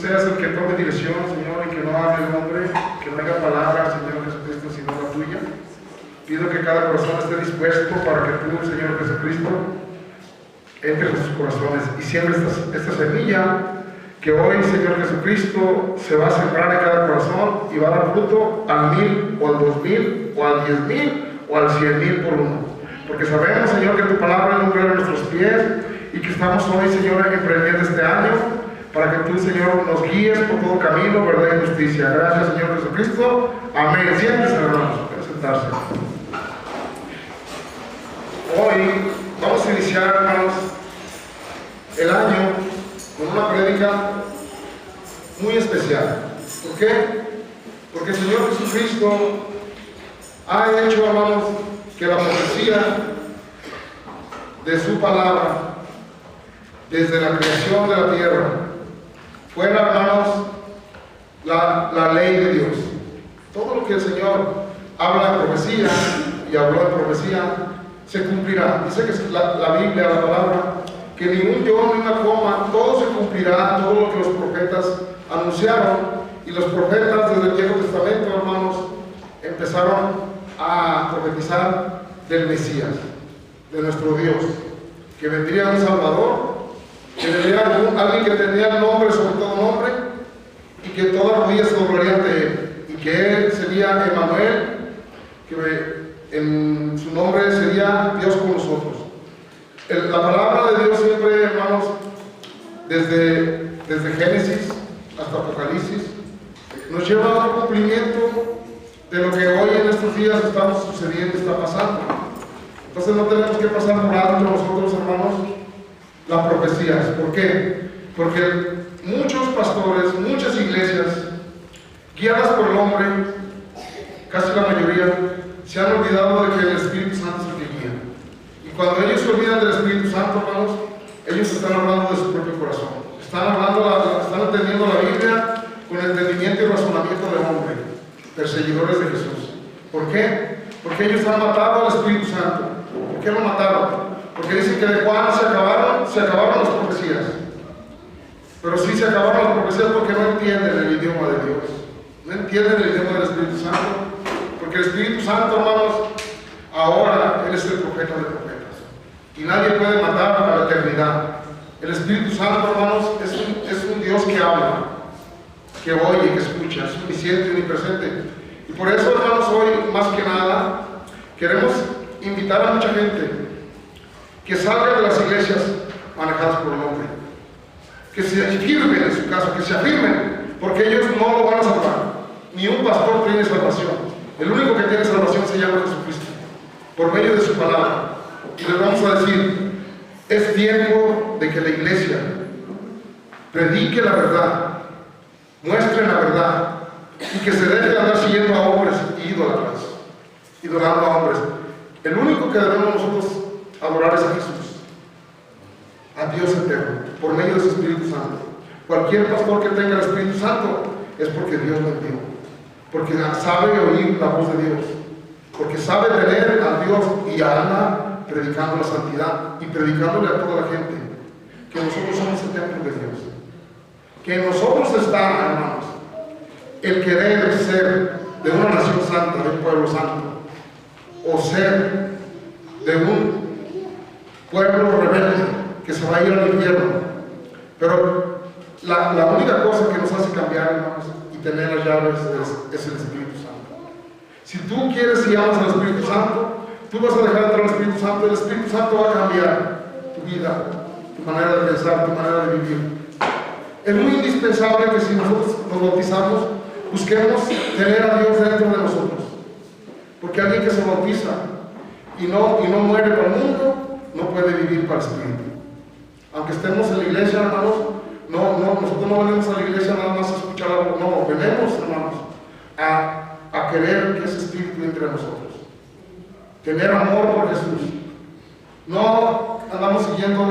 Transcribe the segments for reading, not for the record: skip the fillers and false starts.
seas el que tome dirección, Señor, y que no hable el hombre, que no haya palabra, Señor Jesucristo, sino la tuya. Pido que cada corazón esté dispuesto para que tú, Señor Jesucristo, entres en sus corazones y siembres esta semilla que hoy, Señor Jesucristo, se va a sembrar en cada corazón y va a dar fruto al 1000 o al 2000 o al 10,000 o al 100,000 por uno. Porque sabemos, Señor, que tu palabra alumbra nuestros pies y que estamos hoy, Señor, emprendiendo este año para que tú, Señor, nos guíes por todo camino, verdad y justicia. Gracias, Señor Jesucristo. Amén. Siéntense, hermanos, para sentarse. Hoy vamos a iniciar, hermanos, el año con una prédica muy especial. ¿Por qué? Porque el Señor Jesucristo ha hecho, hermanos, que la profecía de su palabra desde la creación de la tierra fuera, hermanos, la ley de Dios. Todo lo que el Señor habla en profecía y habló en profecía se cumplirá. Dice que la Biblia, la palabra, que ni un yo ni una coma, todo se cumplirá, todo lo que los profetas anunciaron. Y los profetas desde el Viejo Testamento, hermanos, empezaron a profetizar del Mesías, de nuestro Dios, que vendría un Salvador, que vendría alguien que tenía nombre sobre todo nombre, y que todas las rodillas se doblarían de él, y que él sería Emmanuel, que en su nombre sería Dios con nosotros. La palabra de Dios siempre, hermanos, desde Génesis hasta Apocalipsis, nos lleva a un cumplimiento de lo que hoy en estos días está sucediendo, está pasando. Entonces no tenemos que pasar por alto nosotros, hermanos, las profecías. ¿Por qué? Porque muchos pastores, muchas iglesias, guiadas por el hombre, casi la mayoría, se han olvidado de que el Espíritu Santo es el que guía. Y cuando ellos se olvidan del Espíritu Santo, hermanos, ellos están hablando de su propio corazón. Están entendiendo la Biblia con entendimiento y razonamiento del hombre, perseguidores de Jesús. ¿Por qué? Porque ellos han matado al Espíritu Santo. ¿Por qué lo mataron? Porque dicen que de Juan se acabaron las profecías. Pero sí se acabaron las profecías porque no entienden el idioma de Dios. No entienden el idioma del Espíritu Santo. Porque el Espíritu Santo, hermanos, ahora Él es el profeta de profetas. Y nadie puede matar a la eternidad. El Espíritu Santo, hermanos, es un Dios que habla, que oye, que escucha, es omnisciente y omnipresente. Y por eso, hermanos, hoy, más que nada, queremos invitar a mucha gente que salga de las iglesias manejadas por el hombre, que se afirmen en su caso, que se afirmen, porque ellos no lo van a salvar. Ni un pastor tiene salvación. El único que tiene salvación se llama Jesucristo, por medio de su palabra. Y les vamos a decir, es tiempo de que la iglesia predique la verdad, muestre la verdad, y que se deje de andar siguiendo a hombres idólatras, idolando a hombres. El único que debemos nosotros adorar es a Jesús, a Dios eterno, por medio de su Espíritu Santo. Cualquier pastor que tenga el Espíritu Santo es porque Dios lo envió, porque sabe oír la voz de Dios, porque sabe tener a Dios y anda predicando la santidad y predicándole a toda la gente que nosotros somos el templo de Dios, que en nosotros está, hermanos, el querer ser de una nación santa, de un pueblo santo, o ser de un pueblo rebelde que se va a ir al infierno. Pero la única cosa que nos hace cambiar, hermanos, y tener las llaves es el Espíritu Santo. Si tú quieres y amas al Espíritu Santo, tú vas a dejar entrar al Espíritu Santo. El Espíritu Santo va a cambiar tu vida, tu manera de pensar, tu manera de vivir. Es muy indispensable que si nosotros nos bautizamos, busquemos tener a Dios dentro de nosotros. Porque alguien que se bautiza y no muere para el mundo, no puede vivir para el Espíritu. Aunque estemos en la iglesia, hermanos, nosotros no venimos a la iglesia nada más a escuchar algo, no, venimos, hermanos, a querer que ese Espíritu entre a nosotros. Tener amor por Jesús. No andamos siguiendo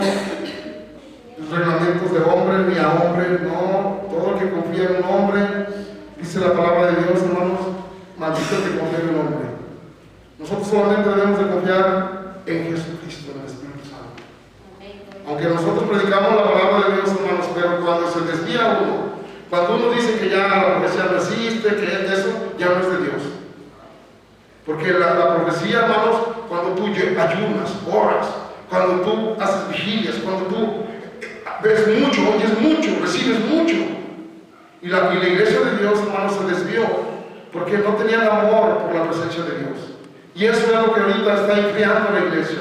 los reglamentos de hombre ni a hombre, no. Todo el que confía en un hombre, dice la palabra de Dios, hermanos, maldito el que confía en un hombre. Nosotros solamente debemos de confiar en Jesucristo, en el Espíritu Santo. Aunque nosotros predicamos la palabra de Dios, hermanos, pero cuando se desvía uno, Cuando uno dice que ya la profecía no existe, que eso ya no es de Dios. Porque la profecía, hermanos, cuando tú ayunas, oras, cuando tú haces vigilias, cuando tú ves mucho, oyes mucho, recibes mucho. Y la iglesia de Dios, hermanos, se desvió porque no tenían amor por la presencia de Dios. Y eso es lo que ahorita está enfriando la iglesia.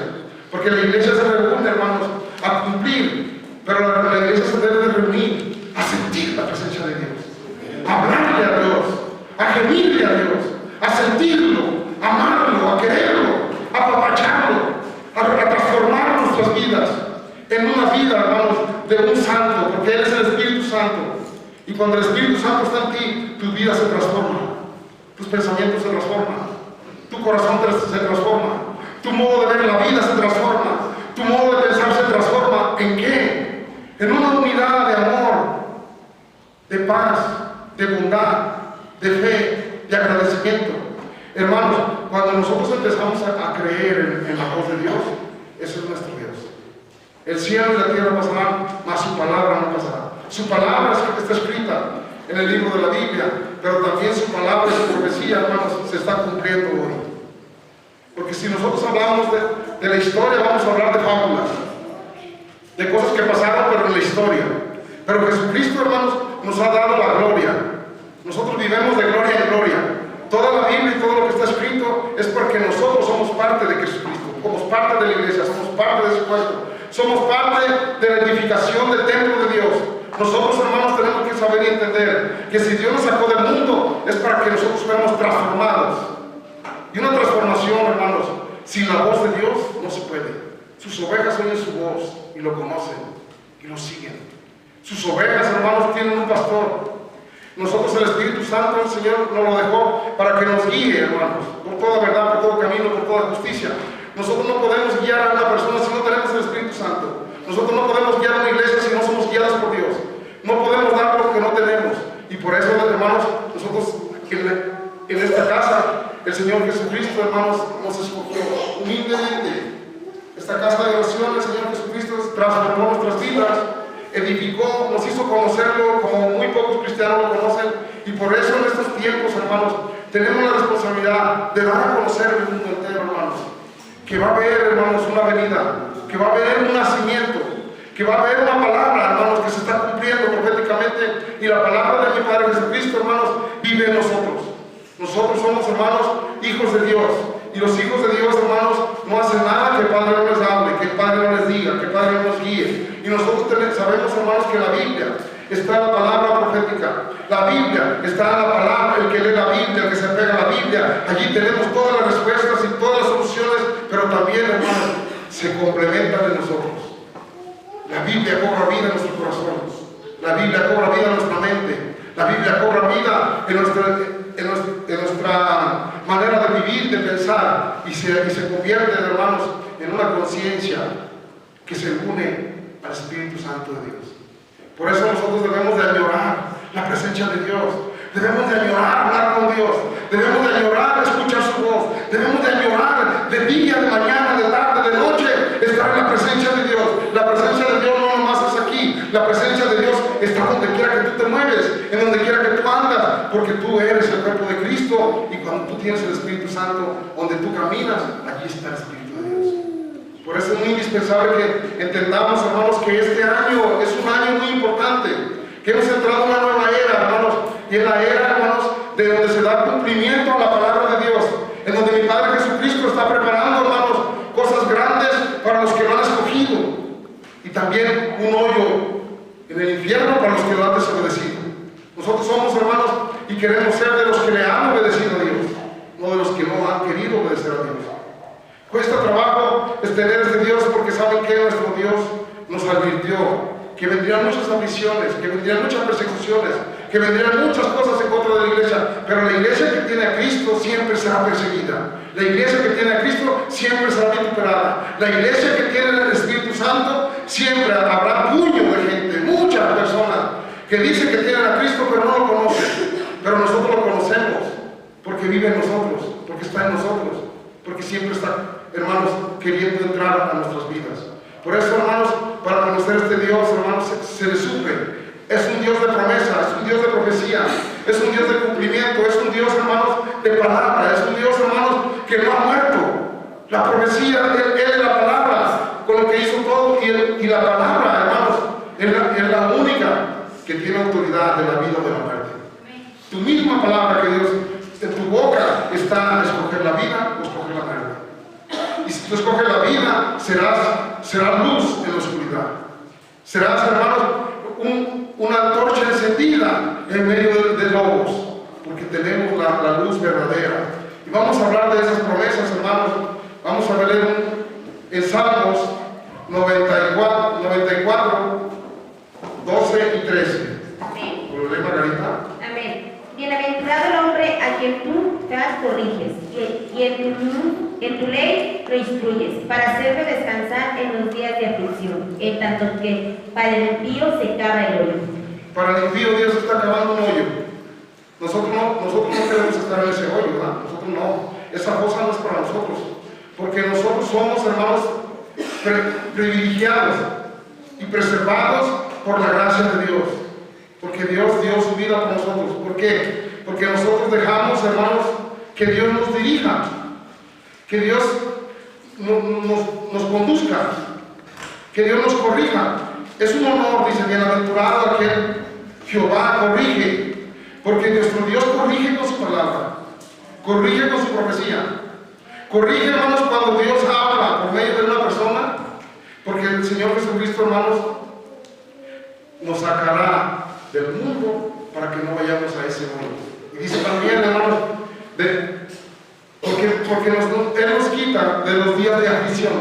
Porque la iglesia se reúne, hermanos, a cumplir, pero la iglesia se debe de reunir a sentir la presencia de Dios, a hablarle a Dios, a gemirle a Dios, a sentirlo, a amarlo, a quererlo, a apapacharlo, a transformar nuestras vidas en una vida, hermanos, de un santo, porque Él es el Espíritu Santo. Y cuando el Espíritu Santo está en ti, tu vida se transforma, tus pensamientos se transforman, tu corazón se transforma, tu modo de ver la vida se transforma, tu modo de pensar se transforma. ¿En qué? En una unidad de amor, de paz, de bondad, de fe, de agradecimiento. Hermanos, cuando nosotros empezamos a creer en la voz de Dios, eso es nuestro Dios. El cielo y la tierra pasarán, mas su palabra no pasará. Su palabra está escrita en el libro de la Biblia, pero también su palabra y su profecía, hermanos, se está cumpliendo hoy. Porque si nosotros hablamos de la historia, vamos a hablar de fábulas, de cosas que pasaron, pero en la historia. Pero Jesucristo, hermanos, nos ha dado la gloria. Nosotros vivimos de gloria en gloria. Toda la Biblia y todo lo que está escrito es porque nosotros somos parte de Jesucristo, somos parte de la iglesia, somos parte de su cuerpo, somos parte de la edificación del templo de Dios. Nosotros, hermanos, tenemos que saber y entender que si Dios nos sacó del mundo es para que nosotros fuéramos transformados. Y una transformación, hermanos, sin la voz de Dios no se puede. Sus ovejas oyen su voz y lo conocen y lo siguen. Sus ovejas, hermanos, tienen un pastor. Nosotros el Espíritu Santo, el Señor nos lo dejó para que nos guíe, hermanos, por toda verdad, por todo camino, por toda justicia. Nosotros no podemos guiar a una persona si no tenemos el Espíritu Santo. Nosotros no podemos guiar a una iglesia si no somos guiados por Dios. No podemos dar lo que no tenemos. Y por eso, hermanos, nosotros en esta casa, el Señor Jesucristo, hermanos, nos escogió humildemente. Esta casa de oración, el Señor Jesucristo transformó nuestras vidas, edificó, nos hizo conocerlo como muy pocos cristianos lo conocen. Y por eso en estos tiempos, hermanos, tenemos la responsabilidad de dar a conocer el mundo entero, hermanos, que va a haber, hermanos, una venida, que va a haber un nacimiento, que va a haber una palabra, hermanos, que se está cumpliendo proféticamente, y la palabra de mi Padre Jesucristo, hermanos, vive en nosotros. Nosotros somos, hermanos, hijos de Dios, y los hijos de Dios, hermanos, no hacen nada que el Padre no les hable, que el Padre no les diga, que el Padre no nos guíe. Y nosotros sabemos, hermanos, que en la Biblia está la palabra profética. La Biblia está en la palabra, el que lee la Biblia, el que se apega a la Biblia. Allí tenemos todas las respuestas y todas las soluciones, pero también, hermanos, se complementan en nosotros. La Biblia cobra vida en nuestro corazón. La Biblia cobra vida en nuestra mente. La Biblia cobra vida en nuestra manera de vivir, de pensar, y se convierte, hermanos, en una conciencia que se une al Espíritu Santo de Dios. Por eso nosotros debemos de añorar la presencia de Dios. Debemos de añorar hablar con Dios. Debemos de añorar escuchar su voz. Debemos de añorar de día, de mañana, de tarde, de noche, estar en la presencia de Dios. La presencia de Dios no nomás es aquí. La presencia de Dios está donde quiera que tú te mueves, en donde quiera que tú andas, porque tú eres el cuerpo de Cristo, y cuando tú tienes el Espíritu Santo, donde tú caminas, allí está el Espíritu de Dios. Por eso es muy indispensable que entendamos, hermanos, que este año es un año muy importante, que hemos entrado en una nueva era, hermanos, y en la era, hermanos, de donde se da cumplimiento a la palabra de Dios, en donde mi Padre Jesucristo está preparando, hermanos, cosas grandes para los que lo han escogido, y también un hoyo en el infierno para los que lo han desobedecido. Nosotros somos, hermanos, y queremos ser de los que le han obedecido a Dios, no de los que no han querido obedecer a Dios. Cuesta trabajo tener este Dios, porque saben que nuestro Dios nos advirtió que vendrían muchas aflicciones, que vendrían muchas persecuciones, que vendrían muchas cosas en contra de la iglesia, pero la iglesia que tiene a Cristo siempre será perseguida. La iglesia que tiene a Cristo siempre será vituperada. La iglesia que tiene el Espíritu Santo siempre habrá puño de gente, muchas personas que dicen que tienen a Cristo pero no lo conocen. Pero nosotros lo conocemos porque vive en nosotros, porque está en nosotros, porque siempre está, hermanos, queriendo entrar a nuestras vidas. Por eso, hermanos, para conocer a este Dios, hermanos, se le sufre. Es un Dios de promesa, es un Dios de profecía, es un Dios de cumplimiento, es un Dios, hermanos, de palabra, es un Dios, hermanos, que no ha muerto. La profecía, Él es la palabra, con lo que hizo todo, y la palabra, hermanos, es la única que tiene autoridad de la vida o de la muerte. Tu misma palabra que Dios, en tu boca está escoger la vida o escoger la muerte. Y si tú escoges la vida, serás luz en la oscuridad. Serás, hermanos, una antorcha encendida en medio de lobos, porque tenemos la luz verdadera. Y vamos a hablar de esas promesas, hermanos. Vamos a leer en Salmos 94, 12 y 13. Amén. ¿Lo lee Margarita? Amén. Bienaventurado el hombre a quien tú corriges y en tu ley lo instruyes, para hacerlo descansar en los días de aflicción, en tanto que para el impío se cava el hoyo. Para el impío Dios está cavando un hoyo. Nosotros no queremos estar en ese hoyo, ¿verdad? Nosotros no. Esa fosa no es para nosotros. Porque nosotros somos, hermanos, privilegiados y preservados por la gracia de Dios. Porque Dios dio su vida por nosotros. ¿Por qué? Porque nosotros dejamos, hermanos, que Dios nos dirija, que Dios nos conduzca, que Dios nos corrija. Es un honor, dice, bienaventurado aquel Jehová corrige, porque nuestro Dios corrige con su palabra, corrige con su profecía, corrige, hermanos, cuando Dios habla por medio de una persona, porque el Señor Jesucristo, hermanos, nos sacará del mundo para que no vayamos a ese mundo. Y dice también, hermanos, porque Él nos quita de los días de aflicción.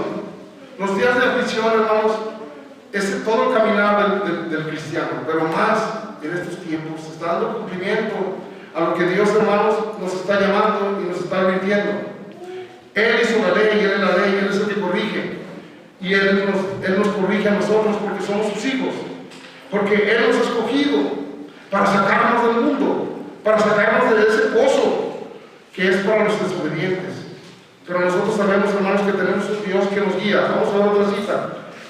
Los días de aflicción, hermanos, es todo el caminar del cristiano, pero más en estos tiempos se está dando cumplimiento a lo que Dios, hermanos, nos está llamando y nos está advirtiendo. Él hizo la ley, Él es la ley, Él es el que corrige, y Él nos corrige a nosotros porque somos sus hijos, porque Él nos ha escogido para sacarnos del mundo, para sacarnos de ese pozo que es para los desobedientes. Pero nosotros sabemos, hermanos, que tenemos un Dios que nos guía. Vamos a ver otra cita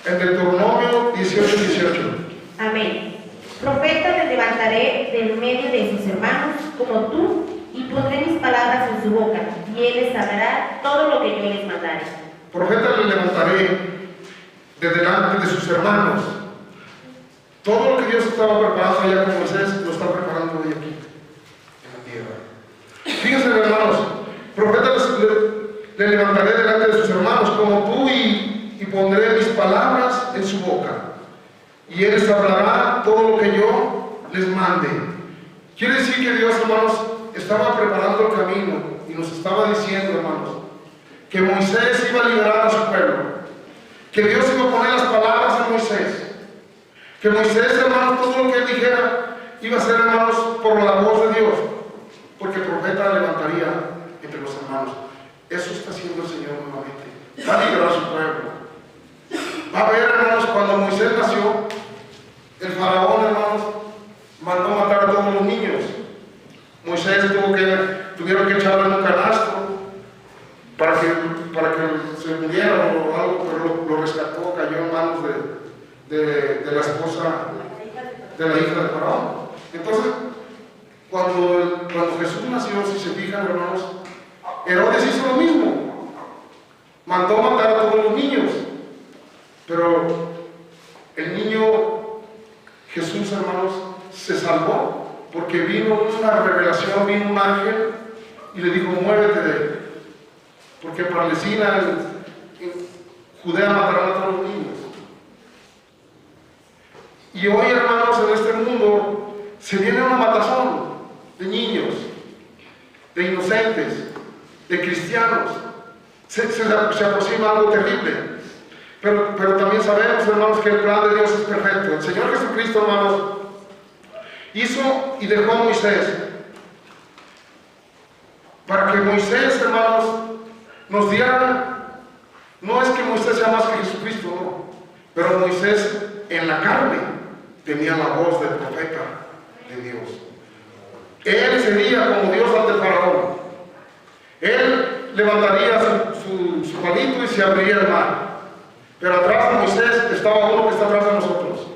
en Deuteronomio 18:18. Amén. Profeta me levantaré del medio de sus hermanos como tú, y pondré mis palabras en su boca, y él les hablará todo lo que yo les mandare. Profeta le levantaré de delante de sus hermanos. Todo lo que Dios estaba preparando allá con Moisés, lo está preparando hoy aquí, en la tierra. Fíjense, hermanos, profeta le levantaré delante de sus hermanos como tú, y pondré mis palabras en su boca, y él les hablará todo lo que yo les mande. Quiere decir que Dios, hermanos, estaba preparando el camino y nos estaba diciendo, hermanos, que Moisés iba a liberar a su pueblo, que Dios iba a poner las palabras en Moisés, que Moisés, hermanos, todo lo que él dijera iba a ser, hermanos, por la voz de Dios, porque el profeta levantaría entre los hermanos. Eso está haciendo el Señor nuevamente. Va a liberar a su pueblo. Va a ver, hermanos, cuando Moisés nació, el faraón, hermanos, mandó matar a todos los niños. Moisés tuvieron que echarlo en un canasto para que se muriera o algo, pero lo rescató, cayó en manos de la esposa de la hija del faraón. Entonces, cuando Jesús nació, si se fijan, hermanos, Herodes hizo lo mismo, mandó matar a todos los niños, pero el niño Jesús, hermanos, se salvó porque vino una revelación, vino un ángel y le dijo: muévete de él, porque en Palestina, en Judea, matarán a todos los niños. Y hoy, hermanos, en este mundo se viene una matazón de niños, de inocentes, de cristianos. Se aproxima algo terrible. Pero también sabemos, hermanos, que el plan de Dios es perfecto. El Señor Jesucristo, hermanos, hizo y dejó a Moisés para que Moisés, hermanos, nos diera. No es que Moisés sea más que Jesucristo, no, pero Moisés en la carne tenía la voz del profeta de Dios. Él sería como Dios ante el faraón. Él levantaría su palito y se abriría el mar. Pero atrás de Moisés estaba uno que está atrás de nosotros.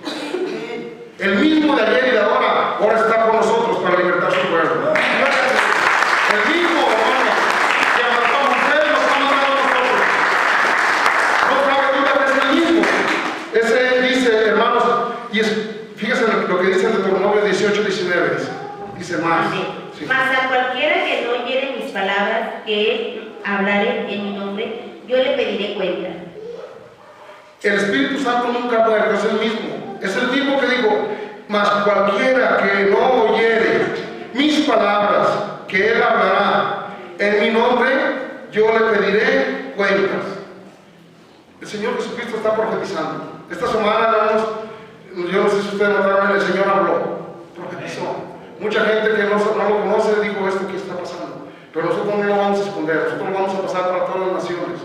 Él El mismo de ayer y de ahora está con nosotros para libertar su pueblo. El mismo, hermano, que mató a ustedes nos ha mandado a nosotros. No cabe duda que es el mismo. Ese dice, hermanos, y fíjense lo que dice en Deuteronomio 18:19. Dice más. Sí. Mas a cualquiera que no oyere mis palabras, que él hablare en mi nombre, yo le pediré cuenta. El Espíritu Santo nunca muere, es el mismo. Es el mismo que dijo, mas cualquiera que no oyere mis palabras, que él hablará en mi nombre, yo le pediré cuentas. El Señor Jesucristo está profetizando. Esta semana, hermanos, yo no sé si ustedes notaron, el Señor habló, profetizó. Mucha gente que no lo conoce dijo esto que está pasando. Pero nosotros no lo vamos a esconder, nosotros lo vamos a pasar para todas las naciones.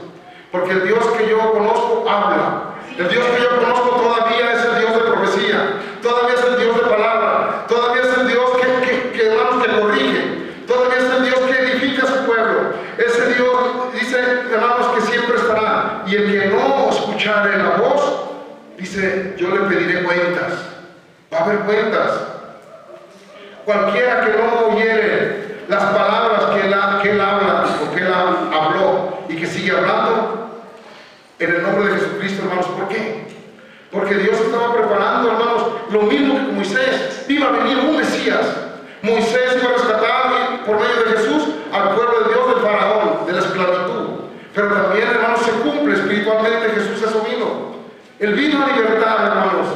Porque el Dios que yo conozco habla. El Dios que yo conozco todavía es el Dios de profecía, todavía es el Dios de palabra, todavía es el Dios que hermanos, que corrige, todavía es el Dios que edifica a su pueblo. Ese Dios dice, hermanos, que siempre estará. Y el que no escuchare la voz, dice, yo le pediré cuentas. Va a haber cuentas. Cualquiera que no oyere las palabras que él habla o que él habló y que sigue hablando, en el nombre de Jesucristo, hermanos. ¿Por qué? Porque Dios estaba preparando, hermanos, lo mismo que con Moisés. Iba a venir un Mesías. Moisés iba a rescatar por medio de Jesús al pueblo de Dios del faraón, de la esclavitud. Pero también, hermanos, se cumple espiritualmente. Jesús eso vino. Él vino a libertar, hermanos.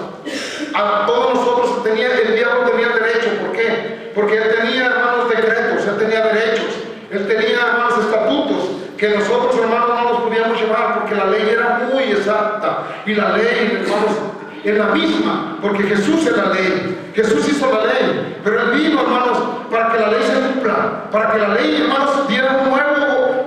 A todos nosotros el diablo tenía derecho. ¿Por qué? Porque él tenía, hermanos, decretos, él tenía derechos, él tenía, hermanos, estatutos que nosotros, hermanos, no los podíamos llevar porque la ley era muy exacta. Y la ley, hermanos, es la misma, porque Jesús es la ley. Jesús hizo la ley, pero él vino, hermanos, para que la ley se cumpla, para que la ley, hermanos, diera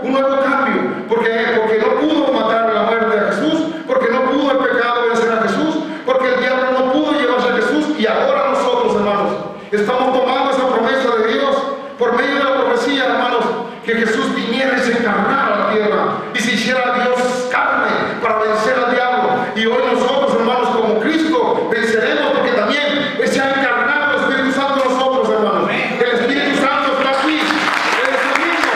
un nuevo cambio. Porque no pudo matar la muerte a Jesús, porque no pudo el pecado vencer a Jesús, porque el diablo no pudo llevarse a Jesús. Y ahora nosotros, hermanos, estamos tomando esa promesa de Dios por medio de la profecía, hermanos, que Jesús viniera y se encarnara a la tierra y se hiciera Dios carne para vencer al diablo. Y hoy nosotros, hermanos, como Cristo, venceremos porque también se ha encarnado el Espíritu Santo en nosotros, hermanos. El Espíritu Santo está aquí, Él es el mismo.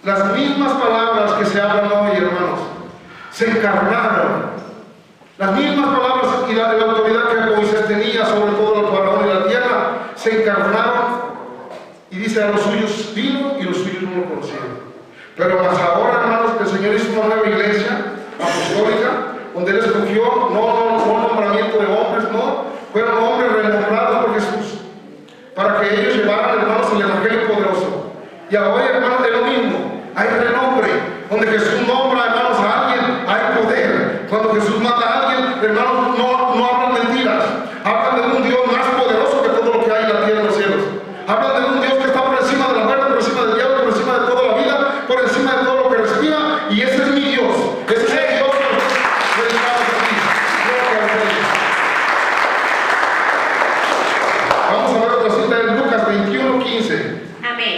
Las mismas palabras que se hablan hoy, hermanos, se encarnaron. Las mismas palabras y la autoridad que Moisés tenía sobre todo el faraón y la tierra, se encarnaron. Y dice, a los suyos vino y los suyos no lo conocieron. Pero más ahora, hermanos, el Señor hizo una nueva iglesia apostólica, donde Él escogió, no nombramiento de hombres, no, fueron hombres renombrados por Jesús, para que ellos llevaran, hermanos, el evangelio poderoso. Y ahora, hermanos, es lo mismo, hay renombre, donde Jesús nombra, hermanos, a alguien, hay poder. Cuando Jesús mata a alguien, hermanos, no hablan mentiras, hablan de un Dios más poderoso que todo lo que hay en la tierra y en los cielos. Hablan de un Dios que está por encima de la muerte, por encima del diablo, por encima de toda la vida, por encima de todo lo que respira, y ese es mi Dios. Ese es el Dios que dedicamos aquí. Vamos a ver otra cita en Lucas 21:15. Amén.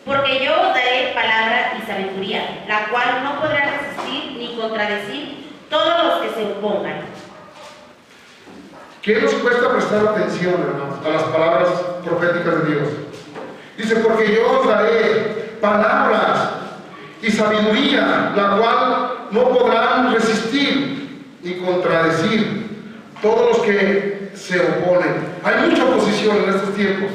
Porque yo os daré palabra y sabiduría, la cual no podrá resistir ni contradecir todos los que se opongan. ¿Qué nos cuesta prestar atención, hermanos, a las palabras proféticas de Dios? Dice, porque yo os daré palabras y sabiduría, la cual no podrán resistir ni contradecir todos los que se oponen. Hay mucha oposición en estos tiempos.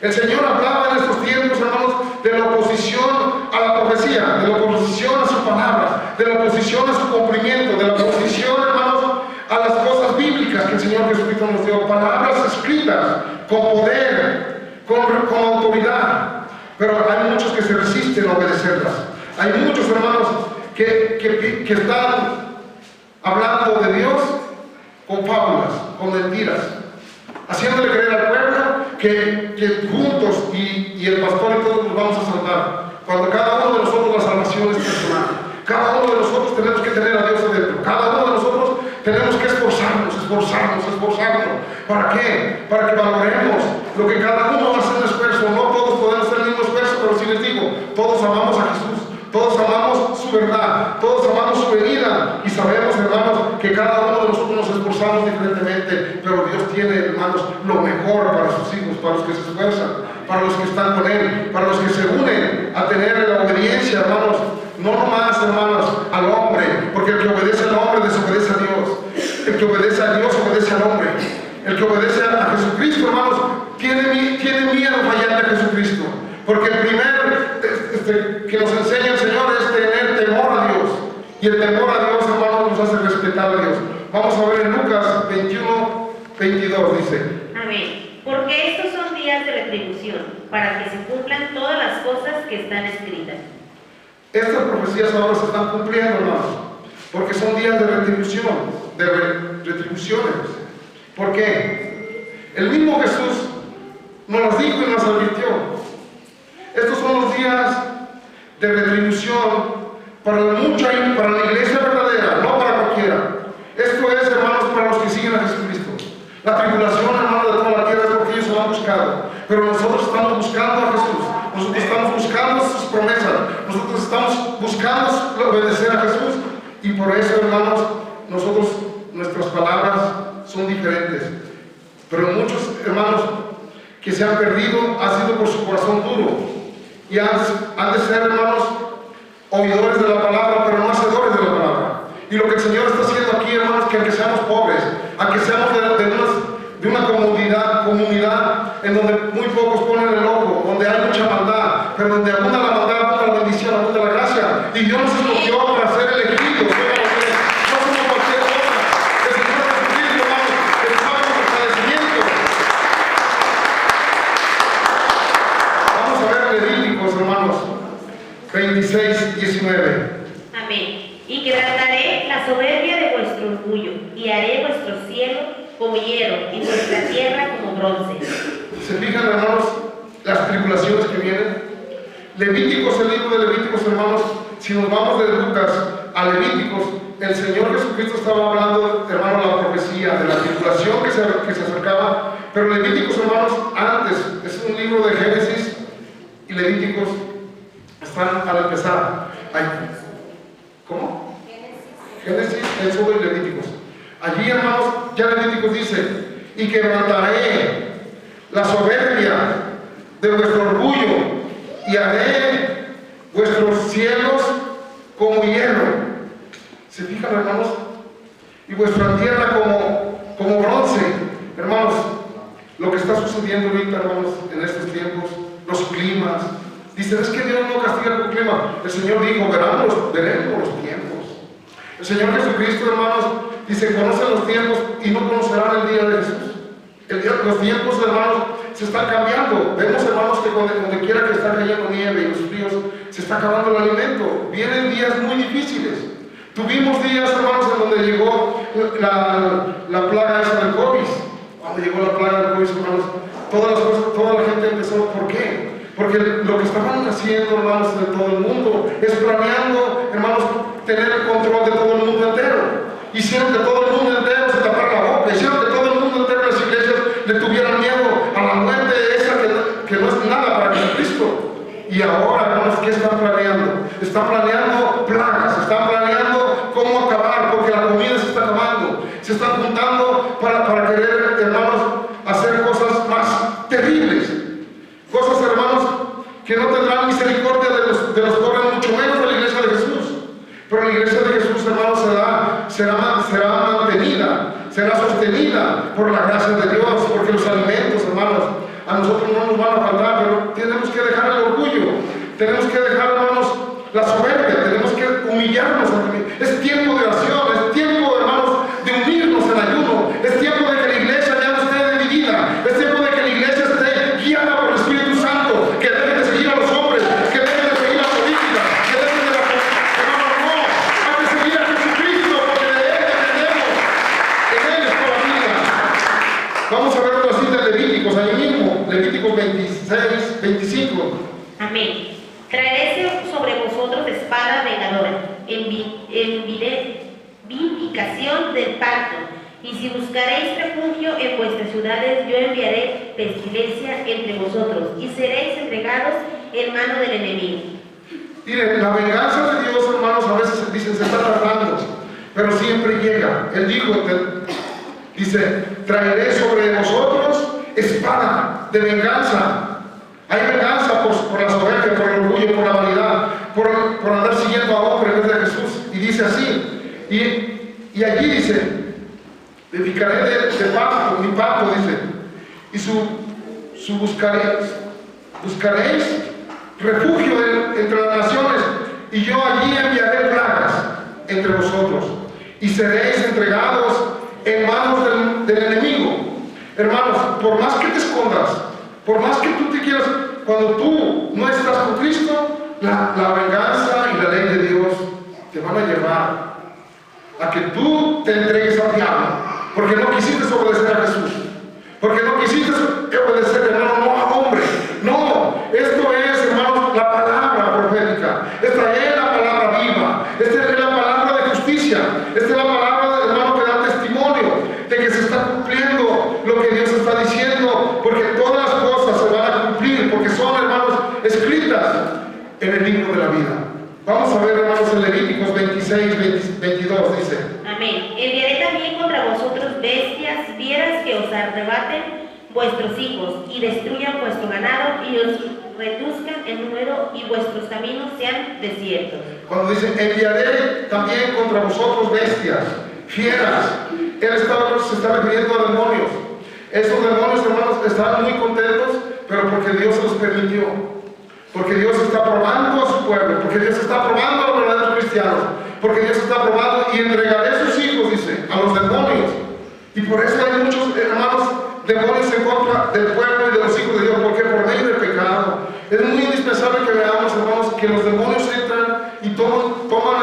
El Señor hablaba en estos tiempos, hermanos, de la oposición a la profecía, de la oposición a su palabra, de la oposición a su cumplimiento, de la oposición, hermanos, a las cosas bíblicas que el Señor Jesucristo nos dio, palabras escritas, con poder, con autoridad. Pero hay muchos que se resisten a obedecerlas. Hay muchos, hermanos, que están hablando de Dios con fábulas, con mentiras, haciéndole creer al pueblo que juntos y el pastor y todos nos vamos a salvar, cuando cada uno de nosotros la salvación es personal. Cada uno de nosotros tenemos que tener a Dios adentro. Cada uno de nosotros tenemos que esforzarnos. ¿Para qué? Para que valoremos lo que cada uno hace un esfuerzo. No todos podemos hacer el mismo esfuerzo, pero sí les digo, todos amamos a Jesús, todos amamos su verdad, todos amamos su venida y sabemos, hermanos, que cada uno de nosotros nos esforzamos diferentemente, pero Dios tiene, hermanos, lo mejor para sus hijos, para los que se esfuerzan, para los que están con Él, para los que se unen a tener la obediencia, hermanos, no nomás, hermanos, al hombre, porque el que obedece al hombre desobedece a Dios, el que obedece a Dios obedece al hombre, el que obedece a Jesucristo, hermanos, tiene miedo fallarle a Jesucristo, porque el primer que nos enseña el Señor es tener temor a Dios, y el temor a Dios, hermanos, nos hace respetar a Dios. Vamos a ver en Lucas 21, 22, dice: Amén. Porque estos son días de retribución, para que se cumplan todas las cosas que están escritas. Estas profecías ahora se están cumpliendo, hermanos, porque son días de retribución, de retribuciones. ¿Por qué? El mismo Jesús nos las dijo y nos advirtió. Estos son los días de retribución para la iglesia verdadera, no para cualquiera. Esto es, hermanos, para los que siguen a Jesucristo. La tribulación, hermanos, de toda la tierra es porque ellos se lo han buscado. Pero nosotros estamos buscando a Jesús. Nosotros estamos buscando sus promesas. Nosotros estamos buscando obedecer a Jesús. Y por eso, hermanos, nuestras palabras son diferentes. Pero muchos, hermanos, que se han perdido ha sido por su corazón duro. Y han de ser, hermanos, oidores de la palabra, pero no hacedores de la palabra. Y lo que el Señor está haciendo aquí, hermanos, que aunque seamos pobres, aunque seamos de una comunidad en donde muy pocos ponen el ojo, donde hay mucha maldad, pero donde abunda la maldad, abunda la bendición, abunda la gracia. Y Dios nos escogió para ser elegidos. No somos cualquier cosa. El Señor Jesucristo, hermanos, estamos en agradecimiento. Vamos a ver Levíticos, hermanos, 26, 19. Amén. Y quebrantaré la soberbia de vuestro orgullo, y haré vuestro cielo como hierro, y vuestra tierra como bronce. ¿Se fijan, hermanos, las tribulaciones que vienen? Levíticos, el libro de Levíticos, hermanos, si nos vamos de Lucas a Levíticos, el Señor Jesucristo estaba hablando, hermanos, la profecía de la tribulación que se acercaba, pero Levíticos, hermanos, antes, es un libro de Génesis y Levíticos están al empezar. ¿Cómo? Génesis, Éxodo y Levíticos. Allí, hermanos, ya Levíticos dice: y quebrantaré la soberbia de vuestro orgullo, y haré vuestros cielos como hierro. ¿Se fijan, hermanos? Y vuestra tierra como bronce. Hermanos, lo que está sucediendo ahorita, hermanos, en estos tiempos, los climas. Dicen: es que Dios no castiga por clima. El Señor dijo: veremos los tiempos. El Señor Jesucristo, hermanos, dice: conocen los tiempos y no conocerán el día de Jesús. Los tiempos, hermanos, se están cambiando. Vemos, hermanos, que donde quiera que está cayendo nieve y los fríos, se está acabando el alimento. Vienen días muy difíciles. Tuvimos días, hermanos, en donde llegó la plaga esa del COVID. Cuando llegó la plaga del COVID, hermanos, toda la gente empezó. ¿Por qué? Porque lo que estaban haciendo, hermanos, de todo el mundo, es planeando, hermanos, tener el control de todo el mundo entero. Hicieron que todo el mundo entero se tapara la boca, hicieron que todo el mundo entero en las iglesias le tuvieran miedo a la muerte esa que no es nada para Jesucristo. Y ahora, hermanos, ¿qué están planeando? Están planeando plagas, están planeando cómo acabar, porque la comida se está acabando. Se están juntando para querer, hermanos, hacer cosas más terribles. Cosas, hermanos, que no tendrán misericordia de los pobres, mucho menos de la iglesia de Jesús. Pero la iglesia de Jesús, hermanos, será mantenida, será sostenida por la gracia de Dios, porque los alimentos, hermanos, a nosotros no nos van a faltar, pero tenemos que dejar el orgullo, tenemos que dejar, hermanos, la soberbia, tenemos que humillarnos. Es tiempo de oración, es tiempo, hermanos, de unirnos en ayuno, es tiempo de que la iglesia ya no esté dividida, es tiempo de que la iglesia esté guiada por el Espíritu Santo, que deje de seguir a los hombres, que deje de seguir la política, que deje de hermanos, no, hay que seguir a Jesucristo, porque de Él dependemos, en Él es toda la vida. Vamos a ver otra cita de Levíticos, ahí mismo, Levíticos 26, 25. Amén. Traeré sobre vosotros espada vengadora, en vindicación del pacto. Y si buscaréis refugio en vuestras ciudades, yo enviaré pestilencia entre vosotros, y seréis entregados en mano del enemigo. Miren, la venganza de Dios, hermanos, a veces dicen se está tardando, pero siempre llega. Él dijo, dice, traeré sobre vosotros espada de venganza. Hay venganza por la soberbia, por el orgullo, por la vanidad, por andar siguiendo a hombre en vez de Jesús. Y dice así, y allí dice, edificaré de pacto, mi pacto, dice, y su buscaréis refugio entre las naciones, y yo allí enviaré plagas entre vosotros, y seréis entregados en manos del enemigo. Hermanos, por más que te escondas, por más que tú te quieras, cuando tú no estás con Cristo, la venganza y la ley de Dios te van a llevar a que tú te entregues al diablo, porque no quisiste obedecer a Jesús, porque no quisiste obedecer, hermano, no a hombre. No, esto es, hermanos, la palabra profética. Esta es la palabra viva. Esta es la palabra de justicia. Esta es la palabra, hermano, que da testimonio de que se está cumpliendo lo que Dios está diciendo, porque todas las cosas se van a cumplir, porque son, hermanos, escritas en el libro de la vida. Vamos a ver, hermanos, en Levíticos 26, 22 dice: Amén. Enviaré también contra vosotros bestias fieras que os arrebaten vuestros hijos y destruyan vuestro ganado y os reduzcan en número y vuestros caminos sean desiertos. Cuando dice enviaré también contra vosotros bestias fieras, él se está refiriendo a demonios. Esos demonios, hermanos, estaban muy contentos, pero porque Dios los permitió. Porque Dios está probando a su pueblo, porque Dios está probando a los verdaderos cristianos, porque Dios está probando y entregaré a sus hijos, dice, a los demonios. Y por eso hay muchos, hermanos, demonios en contra del pueblo y de los hijos de Dios, porque por medio del pecado. Es muy indispensable que veamos, hermanos, que los demonios entran y toman